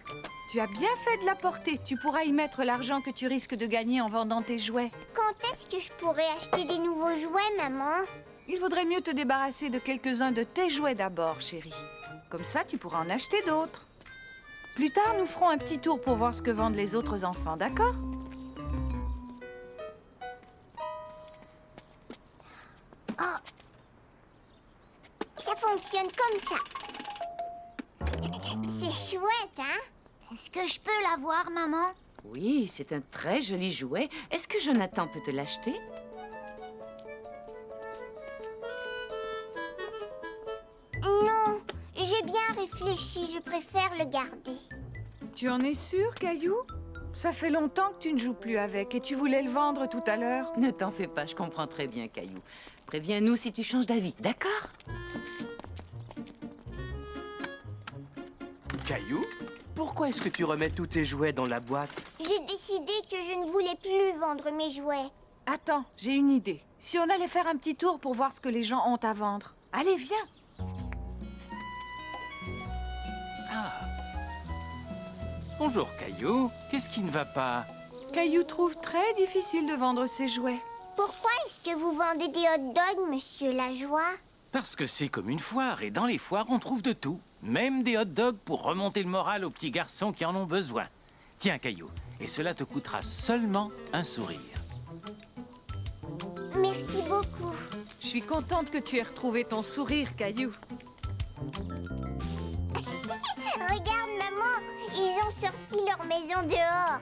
Tu as bien fait de la porter. Tu pourras y mettre l'argent que tu risques de gagner en vendant tes jouets. Quand est-ce que je pourrais acheter des nouveaux jouets, maman? Il vaudrait mieux te débarrasser de quelques-uns de tes jouets d'abord, chérie. Comme ça, tu pourras en acheter d'autres. Plus tard, nous ferons un petit tour pour voir ce que vendent les autres enfants, d'accord? Ça fonctionne comme ça. C'est chouette, hein? Est-ce que je peux l'avoir, maman? Oui, c'est un très joli jouet. Est-ce que Jonathan peut te l'acheter? Non, j'ai bien réfléchi, je préfère le garder. Tu en es sûr, Caillou? Ça fait longtemps que tu ne joues plus avec et tu voulais le vendre tout à l'heure. Ne t'en fais pas, je comprends très bien, Caillou. Préviens-nous si tu changes d'avis, d'accord? Caillou, pourquoi est-ce que tu remets tous tes jouets dans la boîte? J'ai décidé que je ne voulais plus vendre mes jouets. Attends, j'ai une idée. Si on allait faire un petit tour pour voir ce que les gens ont à vendre. Allez, viens. Bonjour, Caillou. Qu'est-ce qui ne va pas? Caillou trouve très difficile de vendre ses jouets. Pourquoi est-ce que vous vendez des hot dogs, monsieur Lajoie? Parce que c'est comme une foire, et dans les foires, on trouve de tout. Même des hot dogs pour remonter le moral aux petits garçons qui en ont besoin. Tiens, Caillou, et cela te coûtera seulement un sourire. Merci beaucoup. Je suis contente que tu aies retrouvé ton sourire, Caillou. Regarde, maman, ils ont sorti leur maison dehors.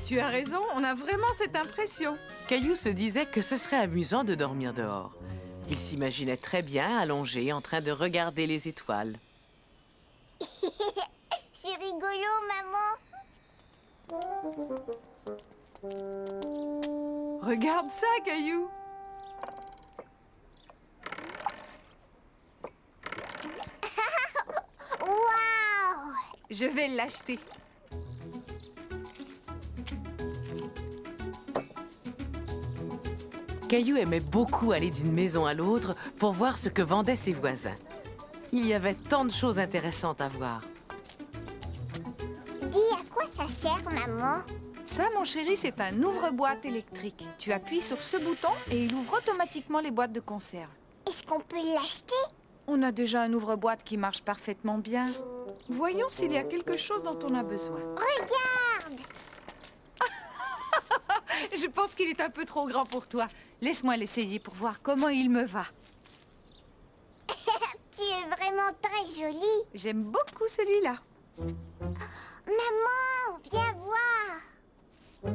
Tu as raison, on a vraiment cette impression. Caillou se disait que ce serait amusant de dormir dehors. Il s'imaginait très bien allongé en train de regarder les étoiles. C'est rigolo, maman. Regarde ça, Caillou. Waouh! Je vais l'acheter. Caillou aimait beaucoup aller d'une maison à l'autre pour voir ce que vendaient ses voisins. Il y avait tant de choses intéressantes à voir. Dis, à quoi ça sert, maman? Ça, mon chéri, c'est un ouvre-boîte électrique. Tu appuies sur ce bouton et il ouvre automatiquement les boîtes de conserve. Est-ce qu'on peut l'acheter? On a déjà un ouvre-boîte qui marche parfaitement bien. Voyons s'il y a quelque chose dont on a besoin. Regarde! Je pense qu'il est un peu trop grand pour toi. Laisse-moi l'essayer pour voir comment il me va. Tu es vraiment très jolie. J'aime beaucoup celui-là. Maman, viens voir.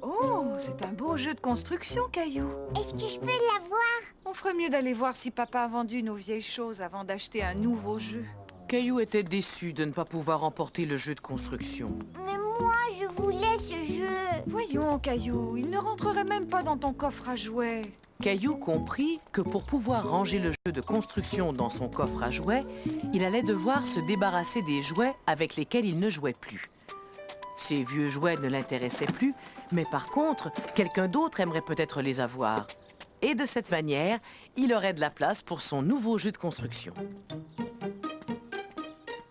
Oh, c'est un beau jeu de construction, Caillou. Est-ce que je peux l'avoir? On ferait mieux d'aller voir si papa a vendu nos vieilles choses avant d'acheter un nouveau jeu. Caillou était déçu de ne pas pouvoir emporter le jeu de construction. Mais moi, je voulais ce jeu. Voyons, Caillou, il ne rentrerait même pas dans ton coffre à jouets. Caillou comprit que pour pouvoir ranger le jeu de construction dans son coffre à jouets, il allait devoir se débarrasser des jouets avec lesquels il ne jouait plus. Ces vieux jouets ne l'intéressaient plus, mais par contre, quelqu'un d'autre aimerait peut-être les avoir. Et de cette manière, il aurait de la place pour son nouveau jeu de construction.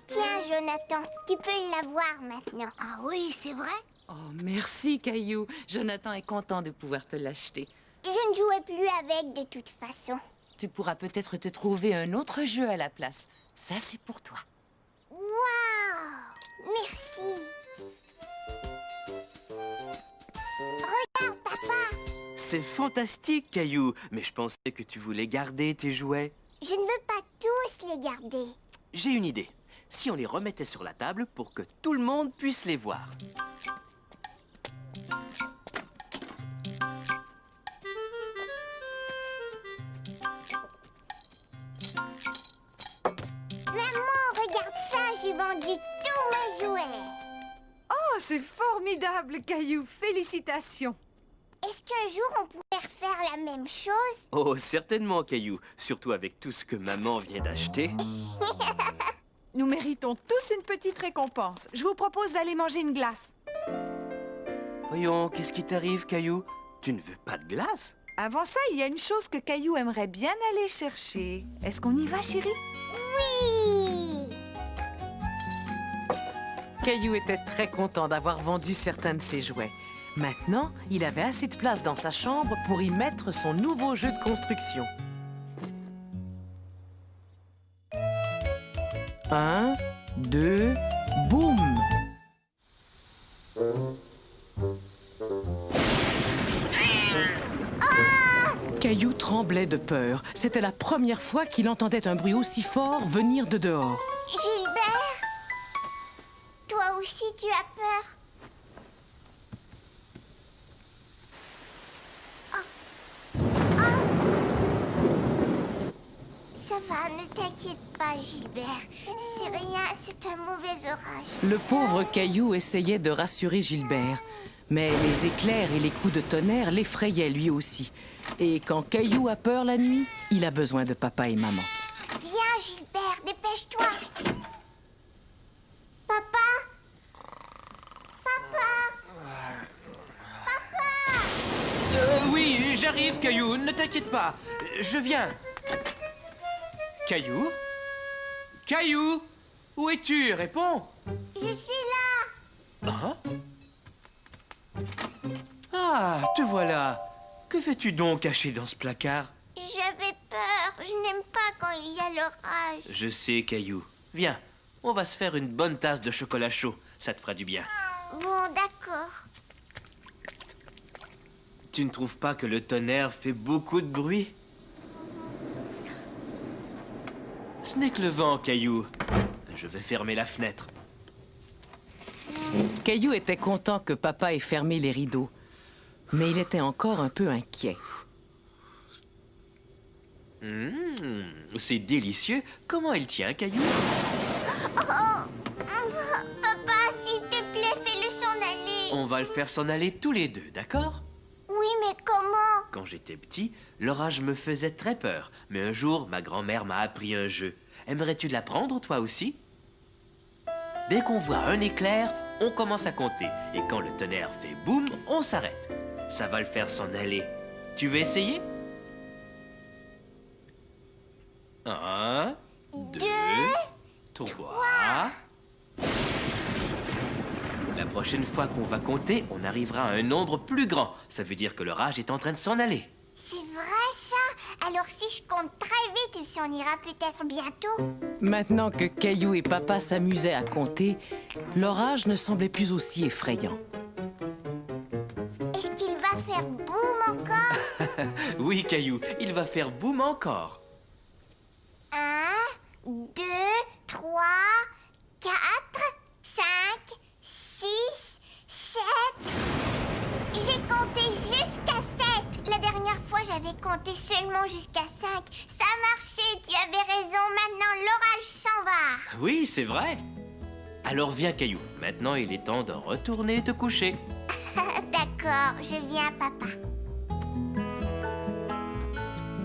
Tiens, Jonathan, tu peux l'avoir maintenant. Ah oui, c'est vrai? Oh, merci, Caillou. Jonathan est content de pouvoir te l'acheter. Je ne jouais plus avec de toute façon. Tu pourras peut-être te trouver un autre jeu à la place. Ça, c'est pour toi. Waouh! Merci. Regarde, papa. C'est fantastique, Caillou. Mais je pensais que tu voulais garder tes jouets. Je ne veux pas tous les garder. J'ai une idée. Si on les remettait sur la table pour que tout le monde puisse les voir. Maman, regarde ça, j'ai vendu tous mes jouets. Oh, c'est formidable, Caillou. Félicitations. Est-ce qu'un jour on pourrait refaire la même chose? Oh, certainement, Caillou. Surtout avec tout ce que maman vient d'acheter. Nous méritons tous une petite récompense. Je vous propose d'aller manger une glace. Voyons, qu'est-ce qui t'arrive, Caillou? Tu ne veux pas de glace? Avant ça, il y a une chose que Caillou aimerait bien aller chercher. Est-ce qu'on y va, chérie? Oui! Caillou était très content d'avoir vendu certains de ses jouets. Maintenant, il avait assez de place dans sa chambre pour y mettre son nouveau jeu de construction. 1, 2, boum! Caillou tremblait de peur. C'était la première fois qu'il entendait un bruit aussi fort venir de dehors. Gilbert? Toi aussi tu as peur? Ça va, ne t'inquiète pas, Gilbert. C'est rien, c'est un mauvais orage. Le pauvre Caillou essayait de rassurer Gilbert. Mais les éclairs et les coups de tonnerre l'effrayaient lui aussi. Et quand Caillou a peur la nuit, il a besoin de papa et maman. Viens, Gilbert, dépêche-toi. Papa? Oui, j'arrive, Caillou. Ne t'inquiète pas. Je viens. Caillou? Caillou? Où es-tu? Réponds. Je suis là. Hein? Ah, te voilà. Que fais-tu donc caché dans ce placard? J'avais peur. Je n'aime pas quand il y a l'orage. Je sais, Caillou. Viens, on va se faire une bonne tasse de chocolat chaud. Ça te fera du bien. Bon, d'accord. Tu ne trouves pas que le tonnerre fait beaucoup de bruit? Ce n'est que le vent, Caillou. Je vais fermer la fenêtre. Caillou était content que papa ait fermé les rideaux. Mais il était encore un peu inquiet. C'est délicieux. Comment elle tient, Caillou? Papa, s'il te plaît, fais-le s'en aller. On va le faire s'en aller tous les deux, d'accord? Oui, mais comment? Quand j'étais petit, l'orage me faisait très peur. Mais un jour, ma grand-mère m'a appris un jeu. Aimerais-tu l'apprendre, toi aussi? Dès qu'on voit un éclair, on commence à compter. Et quand le tonnerre fait boum, on s'arrête. Ça va le faire s'en aller. Tu veux essayer? 1, 2, 3... La prochaine fois qu'on va compter, on arrivera à un nombre plus grand. Ça veut dire que l'orage est en train de s'en aller. C'est vrai, ça? Alors si je compte très vite, il s'en ira peut-être bientôt. Maintenant que Caillou et papa s'amusaient à compter, l'orage ne semblait plus aussi effrayant. Est-ce qu'il va faire boum encore? Oui, Caillou, il va faire boum encore. 1, 2, 3, 4, 5, 6, 7... J'ai compté jusqu'à 7. La dernière fois, j'avais compté seulement jusqu'à 5. Ça a marché, tu avais raison. Maintenant, l'orage s'en va. Oui, c'est vrai. Alors viens, Caillou. Maintenant, il est temps de retourner te coucher. D'accord, je viens, papa.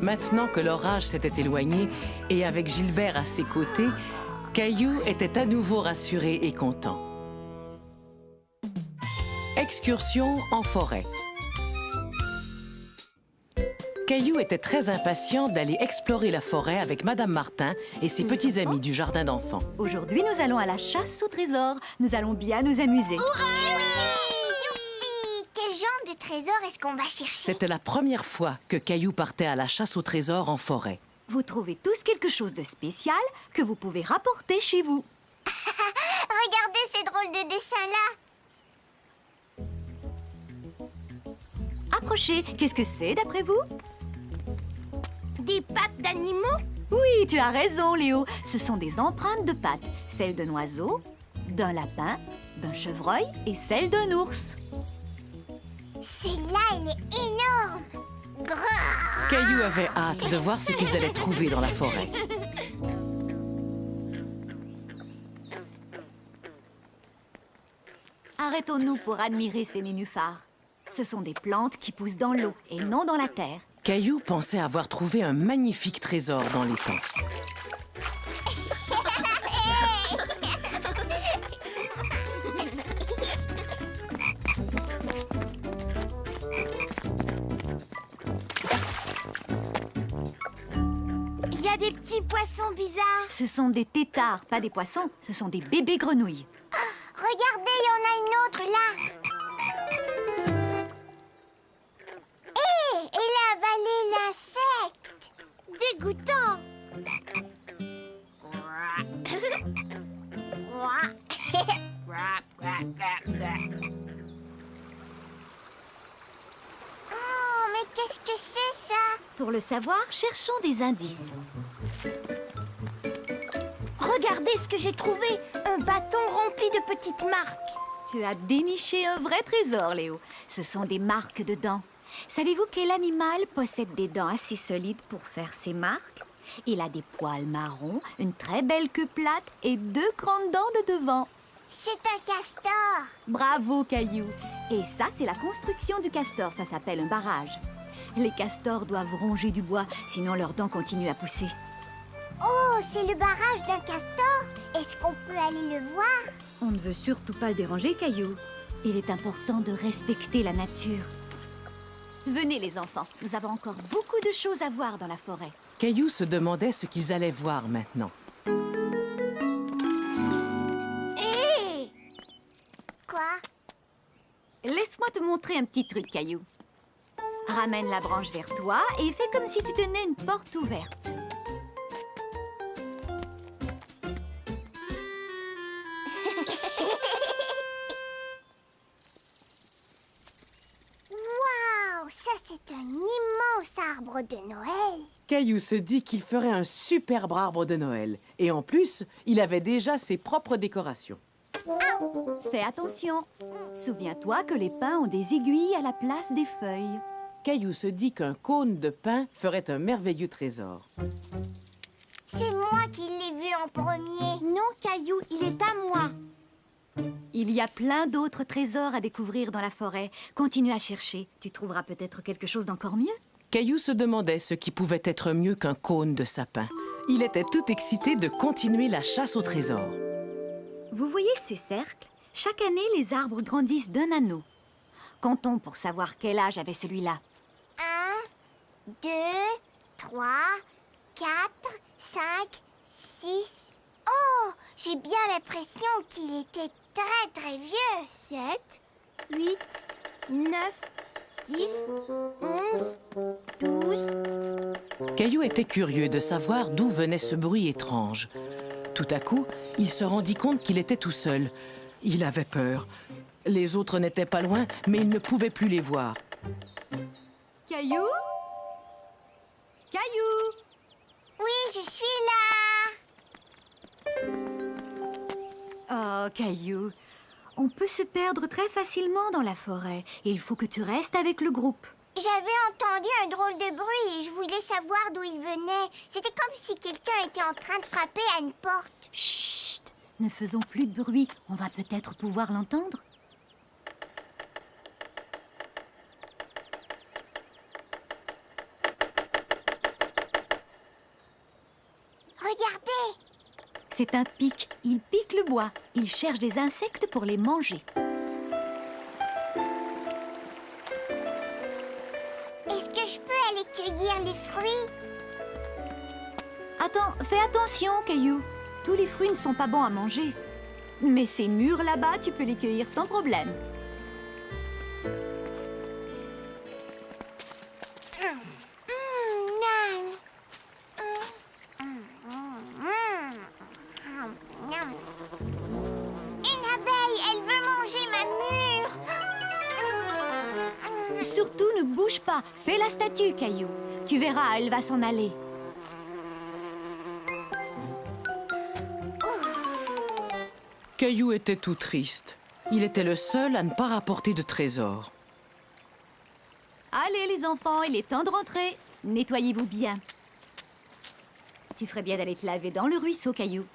Maintenant que l'orage s'était éloigné et avec Gilbert à ses côtés, Caillou était à nouveau rassuré et content. Excursion en forêt. Caillou était très impatient d'aller explorer la forêt avec Madame Martin et ses petits amis du jardin d'enfants. Aujourd'hui, nous allons à la chasse au trésor. Nous allons bien nous amuser. Youpi! Quel genre de trésor est-ce qu'on va chercher? C'était la première fois que Caillou partait à la chasse au trésor en forêt. Vous trouvez tous quelque chose de spécial que vous pouvez rapporter chez vous. Regardez ces drôles de dessins-là. Approchez. Qu'est-ce que c'est, d'après vous? Des pattes d'animaux? Oui, tu as raison, Léo. Ce sont des empreintes de pattes. Celles d'un oiseau, d'un lapin, d'un chevreuil et celle d'un ours. Celle-là, elle est énorme. Grrr. Caillou avait hâte de voir ce qu'ils allaient trouver dans la forêt. Arrêtons-nous pour admirer ces nénuphars. Ce sont des plantes qui poussent dans l'eau et non dans la terre. Caillou pensait avoir trouvé un magnifique trésor dans l'étang. Il y a des petits poissons bizarres. Ce sont des têtards, pas des poissons. Ce sont des bébés grenouilles. Regardez, il y en a une autre là. Hé, elle a avalé l'insecte. Dégoûtant. Oh, mais qu'est-ce que c'est ça? Pour le savoir, cherchons des indices. Regardez ce que j'ai trouvé. Un bâton rempli de petites marques. Tu as déniché un vrai trésor, Léo. Ce sont des marques de dents. Savez-vous quel animal possède des dents assez solides pour faire ses marques? Il a des poils marrons, une très belle queue plate et 2 grandes dents de devant. C'est un castor. Bravo, Caillou. Et ça, c'est la construction du castor. Ça s'appelle un barrage. Les castors doivent ronger du bois, sinon leurs dents continuent à pousser. Oh, c'est le barrage d'un castor. Est-ce qu'on peut aller le voir? On ne veut surtout pas le déranger, Caillou. Il est important de respecter la nature. Venez, les enfants. Nous avons encore beaucoup de choses à voir dans la forêt. Caillou se demandait ce qu'ils allaient voir maintenant. Hé! Quoi? Laisse-moi te montrer un petit truc, Caillou. Ramène la branche vers toi et fais comme si tu tenais une porte ouverte. Waouh, ça c'est un immense arbre de Noël. Caillou se dit qu'il ferait un superbe arbre de Noël. Et en plus, il avait déjà ses propres décorations. Fais attention. Souviens-toi que les pins ont des aiguilles à la place des feuilles. Caillou se dit qu'un cône de pin ferait un merveilleux trésor. C'est moi qui l'ai vu en premier. Non, Caillou, il est à moi. Il y a plein d'autres trésors à découvrir dans la forêt. Continue à chercher. Tu trouveras peut-être quelque chose d'encore mieux. Caillou se demandait ce qui pouvait être mieux qu'un cône de sapin. Il était tout excité de continuer la chasse au trésor. Vous voyez ces cercles? Chaque année, les arbres grandissent d'un anneau. Comptons pour savoir quel âge avait celui-là. 1, 2, 3, 4, 5, 6. Oh, j'ai bien l'impression qu'il était très très vieux. 7, 8, 9, 10, 11, 12. Caillou était curieux de savoir d'où venait ce bruit étrange. Tout à coup, il se rendit compte qu'il était tout seul. Il avait peur. Les autres n'étaient pas loin, mais il ne pouvait plus les voir. Caillou? Caillou? Oui, je suis là. Oh, Caillou, on peut se perdre très facilement dans la forêt. Il faut que tu restes avec le groupe. J'avais entendu un drôle de bruit et je voulais savoir d'où il venait. C'était comme si quelqu'un était en train de frapper à une porte. Chut! Ne faisons plus de bruit. On va peut-être pouvoir l'entendre. C'est un pic. Il pique le bois. Il cherche des insectes pour les manger. Est-ce que je peux aller cueillir les fruits? Attends, fais attention, Caillou. Tous les fruits ne sont pas bons à manger. Mais ces mûrs là-bas, tu peux les cueillir sans problème. Une abeille, elle veut manger ma mûre. Surtout, ne bouge pas. Fais la statue, Caillou. Tu verras, elle va s'en aller. Caillou était tout triste. Il était le seul à ne pas rapporter de trésor. Allez, les enfants, il est temps de rentrer. Nettoyez-vous bien. Tu ferais bien d'aller te laver dans le ruisseau, Caillou.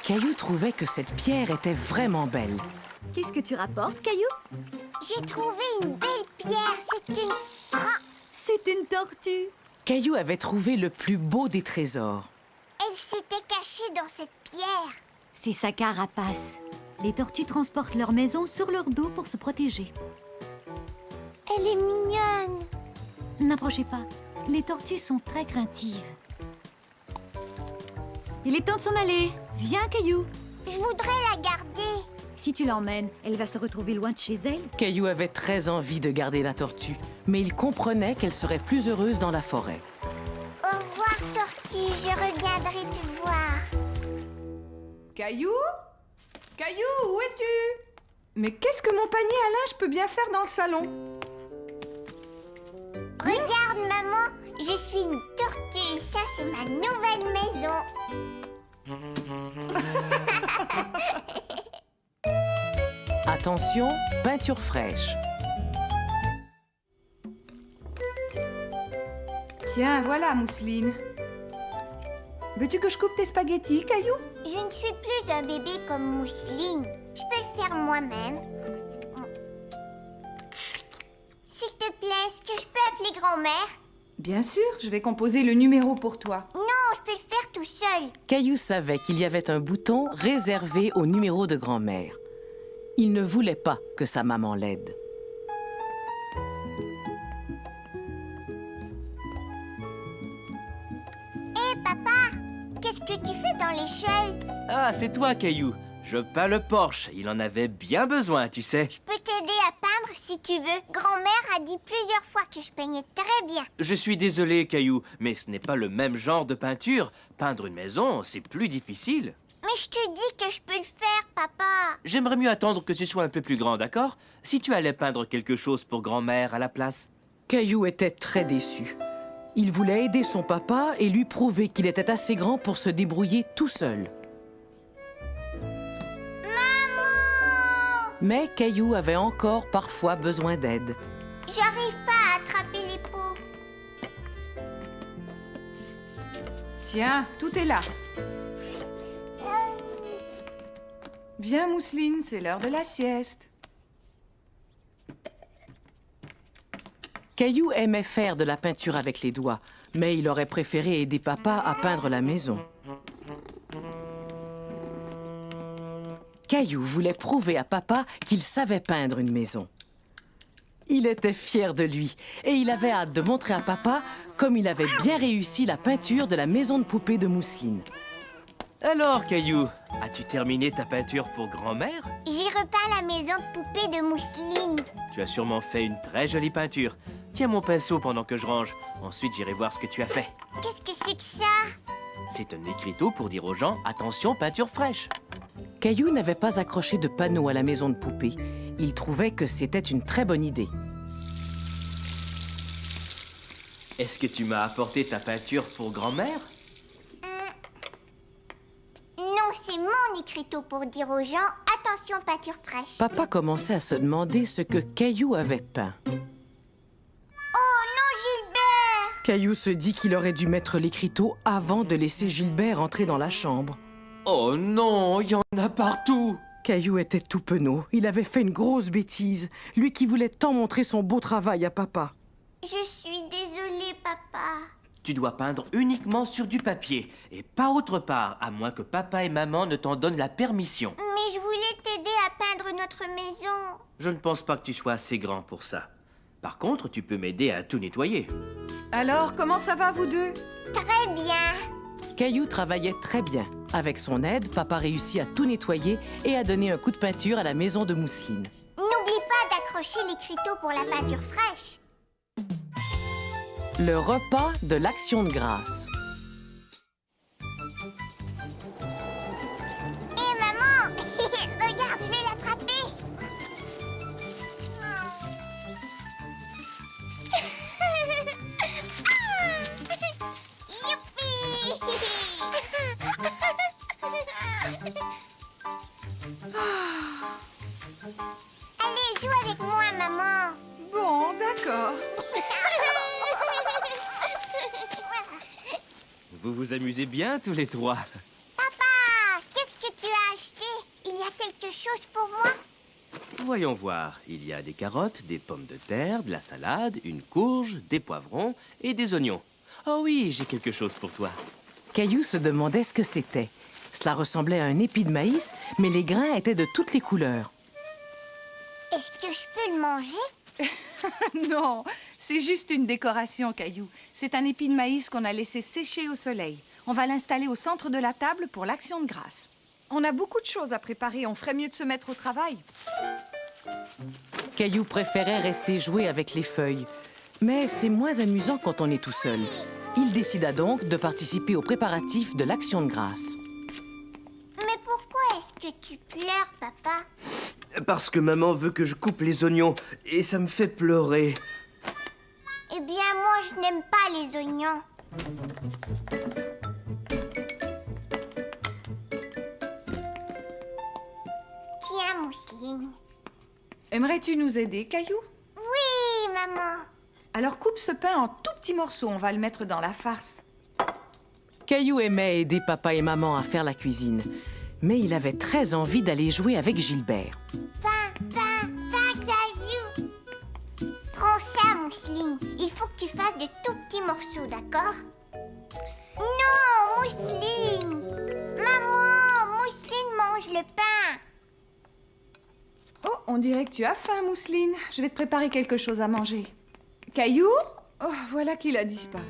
Caillou trouvait que cette pierre était vraiment belle. Qu'est-ce que tu rapportes, Caillou? J'ai trouvé une belle pierre. C'est une... C'est une tortue. Caillou avait trouvé le plus beau des trésors. Elle s'était cachée dans cette pierre. C'est sa carapace. Les tortues transportent leur maison sur leur dos pour se protéger. Elle est mignonne. N'approchez pas. Les tortues sont très craintives. Il est temps de s'en aller. Viens, Caillou. Je voudrais la garder. Si tu l'emmènes, elle va se retrouver loin de chez elle. Caillou avait très envie de garder la tortue, mais il comprenait qu'elle serait plus heureuse dans la forêt. Au revoir, tortue. Je reviendrai te voir. Caillou? Caillou, où es-tu? Mais qu'est-ce que mon panier à linge peut bien faire dans le salon? Regarde, maman. Je suis une tortue. Ça, c'est ma nouvelle maison. Attention, peinture fraîche. Tiens, voilà, Mousseline. Veux-tu que je coupe tes spaghettis, Caillou? Je ne suis plus un bébé comme Mousseline. Je peux le faire moi-même. S'il te plaît, est-ce que je peux appeler grand-mère? Bien sûr, je vais composer le numéro pour toi. Non, je peux le faire tout seul. Caillou savait qu'il y avait un bouton réservé au numéro de grand-mère. Il ne voulait pas que sa maman l'aide. Hé, papa, qu'est-ce que tu fais dans l'échelle? Ah, c'est toi, Caillou. Je peins le porche. Il en avait bien besoin, tu sais. Je peux t'aider à peindre si tu veux. Grand-mère a dit plusieurs fois que je peignais très bien. Je suis désolé, Caillou, mais ce n'est pas le même genre de peinture. Peindre une maison, c'est plus difficile. Mais je te dis que je peux le faire, papa. J'aimerais mieux attendre que tu sois un peu plus grand, d'accord? Si tu allais peindre quelque chose pour grand-mère à la place. Caillou était très déçu. Il voulait aider son papa et lui prouver qu'il était assez grand pour se débrouiller tout seul. Maman! Mais Caillou avait encore parfois besoin d'aide. J'arrive pas à attraper les pots. Tiens, tout est là. Viens, Mousseline, c'est l'heure de la sieste. Caillou aimait faire de la peinture avec les doigts, mais il aurait préféré aider papa à peindre la maison. Caillou voulait prouver à papa qu'il savait peindre une maison. Il était fier de lui et il avait hâte de montrer à papa comme il avait bien réussi la peinture de la maison de poupée de Mousseline. Alors, Caillou, as-tu terminé ta peinture pour grand-mère? J'ai repeint la maison de poupée de Mousseline. Tu as sûrement fait une très jolie peinture. Tiens mon pinceau pendant que je range. Ensuite, j'irai voir ce que tu as fait. Qu'est-ce que c'est que ça? C'est un écriteau pour dire aux gens « Attention, peinture fraîche ». Caillou n'avait pas accroché de panneau à la maison de poupée. Il trouvait que c'était une très bonne idée. Est-ce que tu m'as apporté ta peinture pour grand-mère? Non, c'est mon écriteau pour dire aux gens « Attention, peinture fraîche ». Papa commençait à se demander ce que Caillou avait peint. Oh non, Gilbert! Caillou se dit qu'il aurait dû mettre l'écriteau avant de laisser Gilbert entrer dans la chambre. Oh non, il y en a partout! Caillou était tout penaud. Il avait fait une grosse bêtise. Lui qui voulait tant montrer son beau travail à papa. Je suis désolée, papa. Tu dois peindre uniquement sur du papier et pas autre part, à moins que papa et maman ne t'en donnent la permission. Mais je voulais t'aider à peindre notre maison. Je ne pense pas que tu sois assez grand pour ça. Par contre, tu peux m'aider à tout nettoyer. Alors, comment ça va, vous deux? Très bien. Caillou travaillait très bien. Avec son aide, papa réussit à tout nettoyer et à donner un coup de peinture à la maison de mousseline. N'oublie pas d'accrocher l'écriteau pour la peinture fraîche. Le repas de l'Action de grâce. Hé, maman! Regarde, je vais l'attraper. Youpi! Allez, joue avec moi, maman. Bon, d'accord. Vous vous amusez bien tous les trois. Papa, qu'est-ce que tu as acheté? Il y a quelque chose pour moi? Voyons voir. Il y a des carottes, des pommes de terre, de la salade, une courge, des poivrons et des oignons. Oh oui, j'ai quelque chose pour toi. Caillou se demandait ce que c'était. Cela ressemblait à un épi de maïs, mais les grains étaient de toutes les couleurs. Est-ce que je peux le manger? Non, c'est juste une décoration, Caillou. C'est un épi de maïs qu'on a laissé sécher au soleil. On va l'installer au centre de la table pour l'Action de grâce. On a beaucoup de choses à préparer. On ferait mieux de se mettre au travail. Caillou préférait rester jouer avec les feuilles. Mais c'est moins amusant quand on est tout seul. Il décida donc de participer aux préparatifs de l'Action de grâce. Mais pourquoi est-ce que tu pleures, papa? Parce que maman veut que je coupe les oignons et ça me fait pleurer. Eh bien, moi, je n'aime pas les oignons. Tiens, Mousseline. Aimerais-tu nous aider, Caillou? Oui, maman. Alors coupe ce pain en tout petits morceaux. On va le mettre dans la farce. Caillou aimait aider papa et maman à faire la cuisine. Mais il avait très envie d'aller jouer avec Gilbert. Pain, Caillou. Prends ça, Mousseline. Il faut que tu fasses de tout petits morceaux, d'accord? Non, Mousseline. Maman, Mousseline mange le pain. Oh, on dirait que tu as faim, Mousseline. Je vais te préparer quelque chose à manger. Caillou? Oh, voilà qu'il a disparu.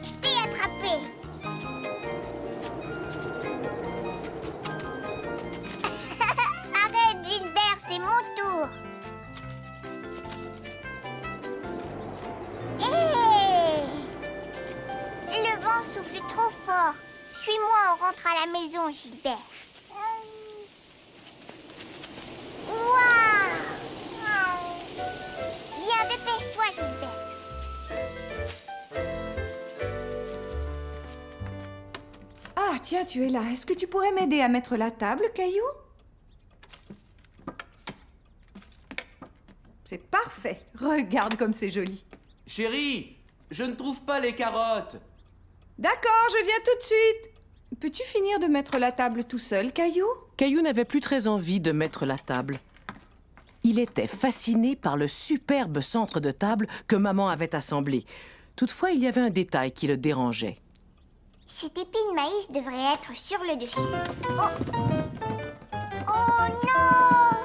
Je t'ai attrapé. Arrête, Gilbert, c'est mon tour. Hé! Le vent souffle trop fort. Suis-moi, on rentre à la maison, Gilbert. Waouh! Viens, dépêche-toi, Gilbert. Ah, tiens, tu es là. Est-ce que tu pourrais m'aider à mettre la table, Caillou? C'est parfait. Regarde comme c'est joli. Chérie, je ne trouve pas les carottes. D'accord, je viens tout de suite. Peux-tu finir de mettre la table tout seul, Caillou? Caillou n'avait plus très envie de mettre la table. Il était fasciné par le superbe centre de table que maman avait assemblé. Toutefois, il y avait un détail qui le dérangeait. Cet épi de maïs devrait être sur le dessus. Oh! Oh non!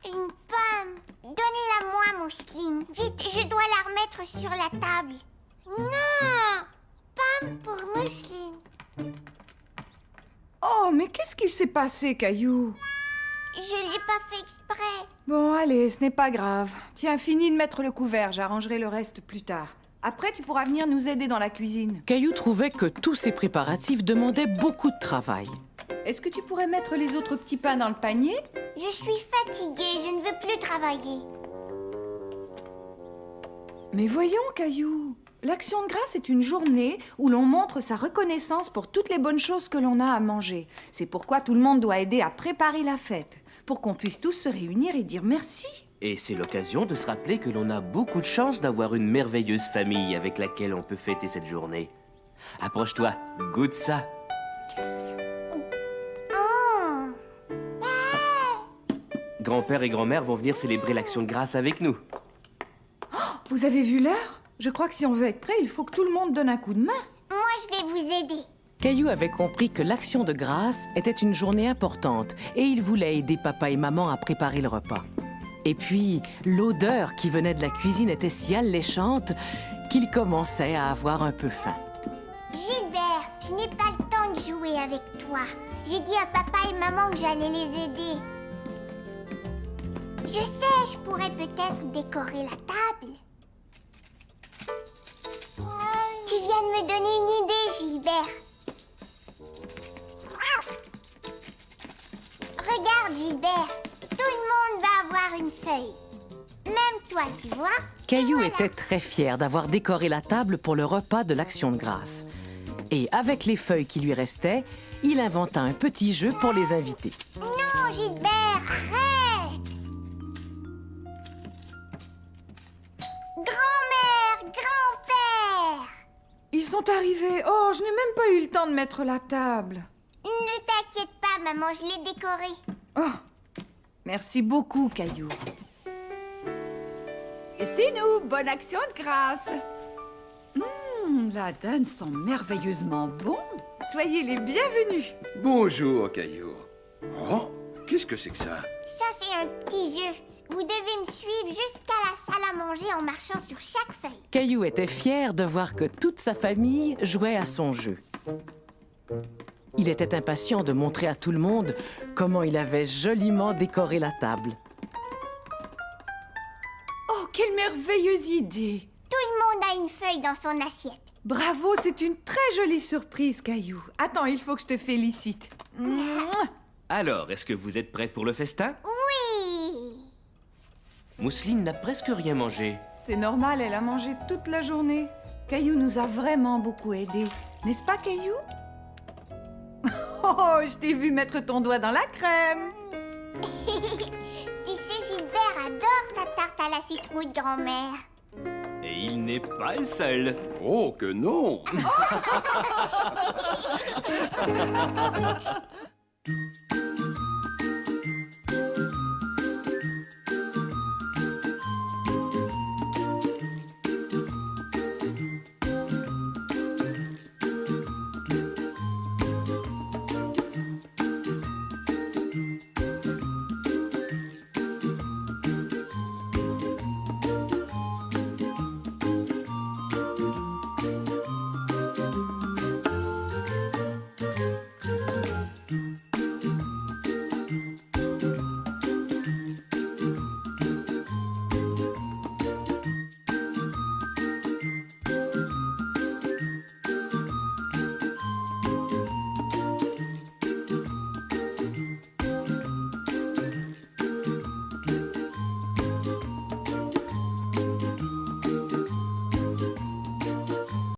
Une pomme. Donne-la-moi, Mousseline. Vite, je dois la remettre sur la table. Non! Pomme pour Mousseline. Oh, mais qu'est-ce qui s'est passé, Caillou? Je l'ai pas fait exprès. Bon, allez, ce n'est pas grave. Tiens, finis de mettre le couvert, j'arrangerai le reste plus tard. Après, tu pourras venir nous aider dans la cuisine. Caillou trouvait que tous ces préparatifs demandaient beaucoup de travail. Est-ce que tu pourrais mettre les autres petits pains dans le panier? Je suis fatiguée, je ne veux plus travailler. Mais voyons, Caillou, l'Action de grâce est une journée où l'on montre sa reconnaissance pour toutes les bonnes choses que l'on a à manger. C'est pourquoi tout le monde doit aider à préparer la fête. pour qu'on puisse tous se réunir et dire merci. Et c'est l'occasion de se rappeler que l'on a beaucoup de chance d'avoir une merveilleuse famille avec laquelle on peut fêter cette journée. Approche-toi, goûte ça. Grand-père et grand-mère vont venir célébrer l'Action de grâce avec nous. Vous avez vu l'heure? Je crois que si on veut être prêt, il faut que tout le monde donne un coup de main. Moi, je vais vous aider. Caillou avait compris que l'Action de grâce était une journée importante et il voulait aider papa et maman à préparer le repas. Et puis, l'odeur qui venait de la cuisine était si alléchante qu'il commençait à avoir un peu faim. Gilbert, je n'ai pas le temps de jouer avec toi. J'ai dit à papa et maman que j'allais les aider. Je sais, je pourrais peut-être décorer la table. Tu viens de me donner une idée, Gilbert. Regarde, Gilbert, tout le monde va avoir une feuille. Même toi, tu vois. Caillou était très fier d'avoir décoré la table pour le repas de l'Action de grâce. Et avec les feuilles qui lui restaient, il inventa un petit jeu pour les invités. Non, Gilbert, arrête! Grand-mère, grand-père! Ils sont arrivés. Oh, je n'ai même pas eu le temps de mettre la table. Ne t'inquiète pas, maman, je l'ai décorée. Oh, merci beaucoup, Caillou. Et c'est nous, bonne action de grâce. La dinde sent merveilleusement bon. Soyez les bienvenus. Bonjour, Caillou. Oh, qu'est-ce que c'est que ça? Ça, c'est un petit jeu. Vous devez me suivre jusqu'à la salle à manger en marchant sur chaque feuille. Caillou était fier de voir que toute sa famille jouait à son jeu. Il était impatient de montrer à tout le monde comment il avait joliment décoré la table. Oh, quelle merveilleuse idée! Tout le monde a une feuille dans son assiette. Bravo, c'est une très jolie surprise, Caillou. Attends, il faut que je te félicite. Mouah. Alors, est-ce que vous êtes prêts pour le festin? Oui! Mousseline n'a presque rien mangé. C'est normal, elle a mangé toute la journée. Caillou nous a vraiment beaucoup aidés. N'est-ce pas, Caillou? Oh, je t'ai vu mettre ton doigt dans la crème. Tu sais, Gilbert adore ta tarte à la citrouille, grand-mère. Et il n'est pas le seul. Oh, que non!